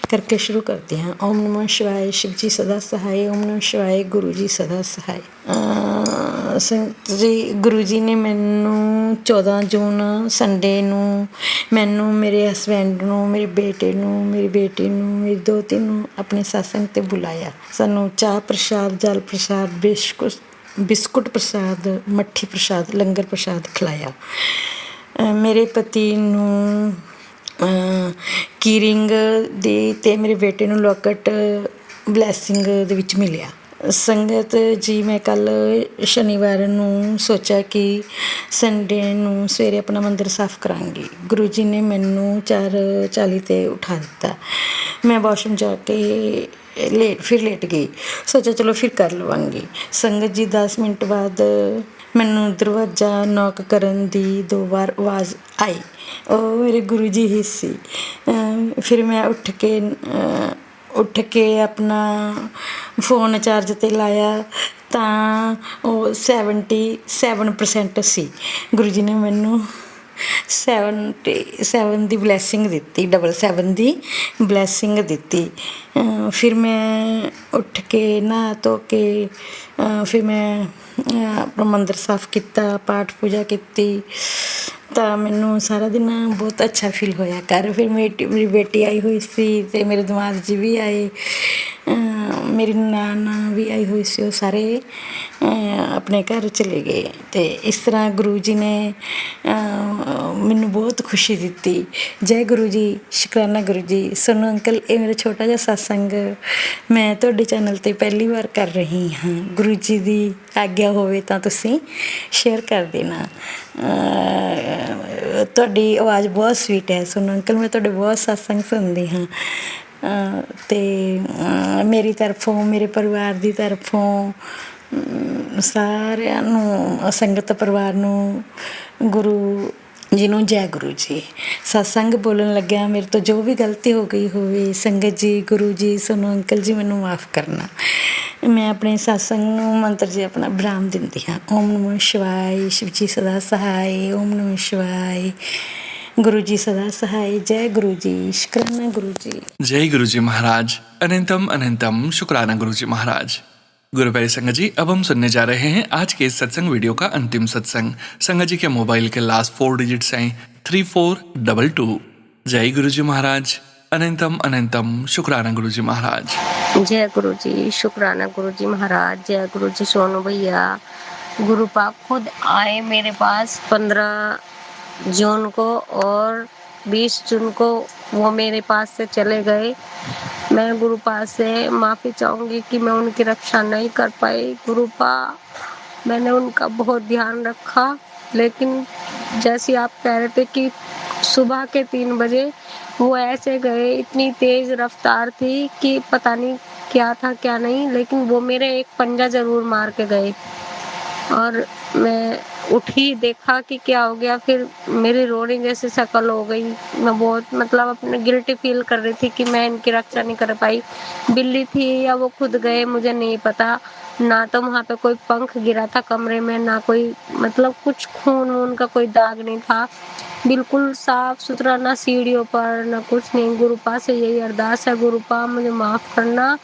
ਕਰਕੇ ਸ਼ੁਰੂ ਕਰਦੀ ਹਾਂ। ਓਮ ਨਮः शिवाय, शिव जी सदा सहाय, ओम नमः शिवाय, गुरु जी सदा सहाय। ਸੰਗਤ ਜੀ, ਗੁਰੂ ਜੀ ਨੇ ਮੈਨੂੰ 14 ਜੂਨ ਸੰਡੇ ਨੂੰ ਮੈਨੂੰ, ਮੇਰੇ ਹਸਬੈਂਡ ਨੂੰ, ਮੇਰੇ ਬੇਟੇ ਨੂੰ, ਮੇਰੀ ਬੇਟੀ ਨੂੰ, ਮੇਰੀ ਦੋਤੀ ਨੂੰ ਆਪਣੇ ਸਤਸੰਗ 'ਤੇ ਬੁਲਾਇਆ। ਸਾਨੂੰ ਚਾਹ ਪ੍ਰਸ਼ਾਦ, ਜਲ ਪ੍ਰਸ਼ਾਦ, ਬਿਸਕੁਟ ਪ੍ਰਸ਼ਾਦ, ਮੱਠੀ ਪ੍ਰਸ਼ਾਦ, ਲੰਗਰ ਪ੍ਰਸ਼ਾਦ ਖਿਲਾਇਆ। ਮੇਰੇ ਪਤੀ ਨੂੰ ਕੀਰਿੰਗ ਦੀ ਅਤੇ ਮੇਰੇ ਬੇਟੇ ਨੂੰ ਲੋਕਟ ਬਲੈਸਿੰਗ ਦੇ ਵਿੱਚ ਮਿਲਿਆ। ਸੰਗਤ ਜੀ, ਮੈਂ ਕੱਲ੍ਹ ਸ਼ਨੀਵਾਰ ਨੂੰ ਸੋਚਿਆ ਕਿ ਸੰਡੇ ਨੂੰ ਸਵੇਰੇ ਆਪਣਾ ਮੰਦਰ ਸਾਫ਼ ਕਰਾਂਗੀ। ਗੁਰੂ ਜੀ ਨੇ ਮੈਨੂੰ 4:40 'ਤੇ ਉਠਾ ਦਿੱਤਾ। ਮੈਂ ਵਾਸ਼ਰੂਮ ਜਾ ਕੇ ਲੇਟ ਗਈ। ਸੋਚਿਆ ਚਲੋ ਫਿਰ ਕਰ ਲਵਾਂਗੀ। ਸੰਗਤ ਜੀ, 10 ਮਿੰਟ ਬਾਅਦ ਮੈਨੂੰ ਦਰਵਾਜ਼ਾ ਨੌਕ ਕਰਨ ਦੀ 2 ਵਾਰ ਆਵਾਜ਼ ਆਈ। ਉਹ ਮੇਰੇ ਗੁਰੂ ਜੀ ਹੀ ਸੀ। ਫਿਰ ਮੈਂ ਉੱਠ ਕੇ ਆਪਣਾ ਫੋਨ ਚਾਰਜ 'ਤੇ ਲਾਇਆ ਤਾਂ ਉਹ 77% ਸੀ। ਗੁਰੂ ਜੀ ਨੇ ਮੈਨੂੰ 77 ਦੀ ਬਲੈਸਿੰਗ ਦਿੱਤੀ, 77 ਦੀ ਬਲੈਸਿੰਗ ਦਿੱਤੀ। ਫਿਰ ਮੈਂ ਉੱਠ ਕੇ ਨਹਾ ਧੋ ਕੇ ਫਿਰ ਮੈਂ ਆਪਣਾ ਮੰਦਰ ਸਾਫ਼ ਕੀਤਾ, ਪਾਠ ਪੂਜਾ ਕੀਤੀ ਤਾਂ ਮੈਨੂੰ ਸਾਰਾ ਦਿਨ ਬਹੁਤ ਅੱਛਾ ਫੀਲ ਹੋਇਆ। ਘਰ ਫਿਰ ਮੇਰੀ ਬੇਟੀ ਆਈ ਹੋਈ ਸੀ ਅਤੇ ਮੇਰੇ ਦਿਮਾਗ 'ਚ ਵੀ ਆਏ। ਮੇਰੀ ਨਾਨਾ ਵੀ ਆਈ ਹੋਈ ਸੀ, ਉਹ ਸਾਰੇ ਆਪਣੇ ਘਰ ਚਲੇ ਗਏ। ਅਤੇ ਇਸ ਤਰ੍ਹਾਂ ਗੁਰੂ ਜੀ ਨੇ ਮੈਨੂੰ ਬਹੁਤ ਖੁਸ਼ੀ ਦਿੱਤੀ। ਜੈ ਗੁਰੂ ਜੀ, ਸ਼ੁਕਰਾਨਾ ਗੁਰੂ ਜੀ। ਸੋਨੂੰ ਅੰਕਲ, ਇਹ ਮੇਰਾ ਛੋਟਾ ਜਿਹਾ ਸਤਸੰਗ ਮੈਂ ਤੁਹਾਡੇ ਚੈਨਲ 'ਤੇ ਪਹਿਲੀ ਵਾਰ ਕਰ ਰਹੀ ਹਾਂ। ਗੁਰੂ ਜੀ ਦੀ ਆਗਿਆ ਹੋਵੇ ਤਾਂ ਤੁਸੀਂ ਸ਼ੇਅਰ ਕਰ ਦੇਣਾ। ਤੁਹਾਡੀ ਆਵਾਜ਼ ਬਹੁਤ ਸਵੀਟ ਹੈ ਸੋਨੂੰ ਅੰਕਲ, ਮੈਂ ਤੁਹਾਡੇ ਬਹੁਤ ਸਤਸੰਗ ਸੁਣਦੀ ਹਾਂ। ਅਤੇ ਮੇਰੀ ਤਰਫੋਂ, ਮੇਰੇ ਪਰਿਵਾਰ ਦੀ ਤਰਫੋਂ ਸਾਰਿਆਂ ਨੂੰ, ਸੰਗਤ ਪਰਿਵਾਰ ਨੂੰ, ਗੁਰੂ ਜੀ ਨੂੰ ਜੈ ਗੁਰੂ ਜੀ। ਸਤਸੰਗ ਬੋਲਣ ਲੱਗਿਆ ਮੇਰੇ ਤੋਂ ਜੋ ਵੀ ਗਲਤੀ ਹੋ ਗਈ ਹੋਵੇ, ਸੰਗਤ ਜੀ, ਗੁਰੂ ਜੀ, ਸੋਨੂੰ ਅੰਕਲ ਜੀ, ਮੈਨੂੰ ਮਾफ़ ਕਰਨਾ। ਮੈਂ ਆਪਣੇ ਸਤਸੰਗ ਨੂੰ ਮੰਤਰ ਜੀ ਆਪਣਾ ਵਿਰਾਮ ਦਿੰਦੀ ਹਾਂ। ਓਮ ਨਮੋ ਸ਼ਿਵਾਏ, ਸ਼ਿਵ ਜੀ ਸਦਾ ਸਹਾਏ। ਓਮ ਨਮੋ ਸ਼ਿਵਾਏ, गुरु जी सदा सहाय। जय गुरु जी, शुक्राना गुरु जी। जय गुरु जी महाराज। अनंतम अनंतम शुक्राना गुरु जी महाराज। गुरु प्यारे संगत जी, अब हम सुनने जा रहे हैं आज के इस सत्संग वीडियो का अंतिम सत्संग। संगत जी के मोबाइल के लास्ट 4 डिजिट्स हैं 3422। जय गुरु जी महाराज। अनंतम अनंतम शुक्राना गुरु जी महाराज। जय गुरु जी, शुक्राना गुरु जी महाराज। जय गुरु जी। सोनू भैया, गुरु पाक खुद आए मेरे पास 15 जून को और 20 जून को वो मेरे पास से चले गए। मैं गुरु पास से माफ़ी चाहूँगी कि मैं उनकी रक्षा नहीं कर पाई। गुरु पा, मैंने उनका बहुत ध्यान रखा, लेकिन जैसे आप कह रहे थे कि सुबह के 3 बजे वो ऐसे गए, इतनी तेज़ रफ्तार थी कि पता नहीं क्या था क्या नहीं, लेकिन वो मेरे एक पंजा ज़रूर मार के गए। और मैं उठी, देखा कि क्या हो गया, फिर मेरी रोनी जैसे शक्ल हो गई। मैं बहुत मतलब अपने गिल्टी फील कर रही थी कि मैं इनकी रक्षा नहीं कर पाई। बिल्ली थी या वो खुद गए मुझे नहीं पता। ना तो वहाँ पे कोई पंख गिरा था कमरे में, ना कोई मतलब कुछ खून वून का कोई दाग नहीं था, बिल्कुल साफ सुथरा, ना सीढ़ियों पर ना कुछ नहीं। गुरुपा से यही अरदास है, गुरुपा मुझे माफ़ करना,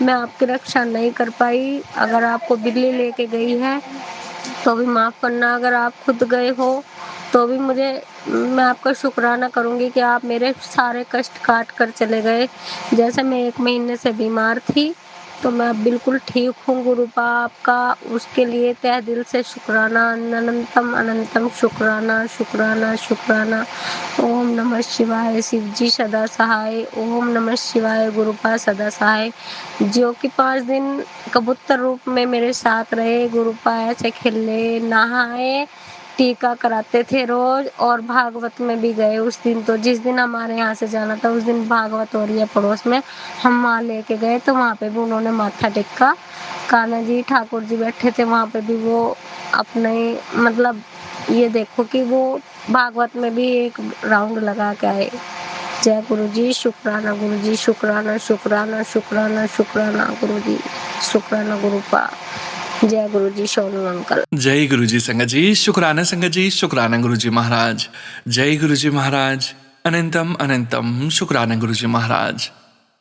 मैं आपकी रक्षा नहीं कर पाई। अगर आपको बिल्ली लेके गई है तो भी माफ़ करना, अगर आप खुद गए हो तो भी मैं आपका शुक्राना करूँगी कि आप मेरे सारे कष्ट काट कर चले गए। जैसे मैं 1 महीने से बीमार थी तो मैं अब बिल्कुल ठीक हूँ। गुरुपा आपका उसके लिए तहे दिल से शुक्राना, अनंतम अनंतम शुक्राना, शुक्राना, शुक्राना। ओम नमः शिवाय, शिव जी सदा सहाय। ओम नमः शिवाय, गुरुपा सदा सहाय। जो कि 5 दिन कबूतर रूप में मेरे साथ रहे। गुरुपा ऐसे खेले, नहाए, टीका कराते थे रोज, और भागवत में भी गए उस दिन। तो जिस दिन हमारे यहाँ से जाना था उस दिन भागवत हो रही है पड़ोस में, हम वहाँ लेके गए तो वहाँ पे भी उन्होंने माथा टेका। कान्हा जी ठाकुर जी बैठे थे वहाँ पे भी, वो अपने मतलब ये देखो कि वो भागवत में भी एक राउंड लगा के आए। जय गुरु जी, शुक्राना गुरु जी, शुक्राना शुक्राना शुक्राना शुक्राना गुरु जी, शुक्राना गुरुपा। जय गुरु जी। सोनू अंकल। जय गुरु जी संगत जी, शुक्राना संगत जी, शुक्राना गुरु जी महाराज। जय गुरु जी महाराज। अनंतम अनंतम शुक्राना गुरु जी महाराज।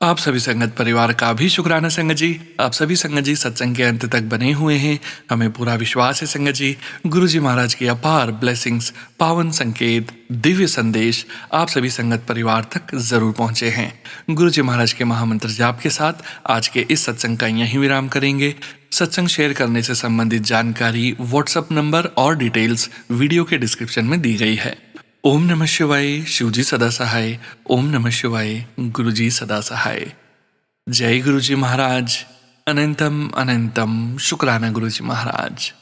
आप सभी संगत परिवार का भी शुक्राना संगत जी। आप सभी संगत जी सत्संग के अंत तक बने हुए हैं। हमें पूरा विश्वास है संगत जी, गुरु जी महाराज की अपार ब्लेसिंग्स, पावन संकेत, दिव्य संदेश आप सभी संगत परिवार तक जरूर पहुंचे हैं। गुरु जी महाराज के महामंत्र जाप के साथ आज के इस सत्संग का यहीं विराम करेंगे। सत्संग शेयर करने से संबंधित जानकारी, व्हाट्सएप नंबर और डिटेल्स वीडियो के डिस्क्रिप्शन में दी गई है। ओम नमः शिवाय, शिव जी सदा सहाय। ओम नमः शिवाय, गुरु जी सदा सहाय। जय गुरु जी महाराज। अनंतम अनंतम शुक्राना गुरु जी महाराज।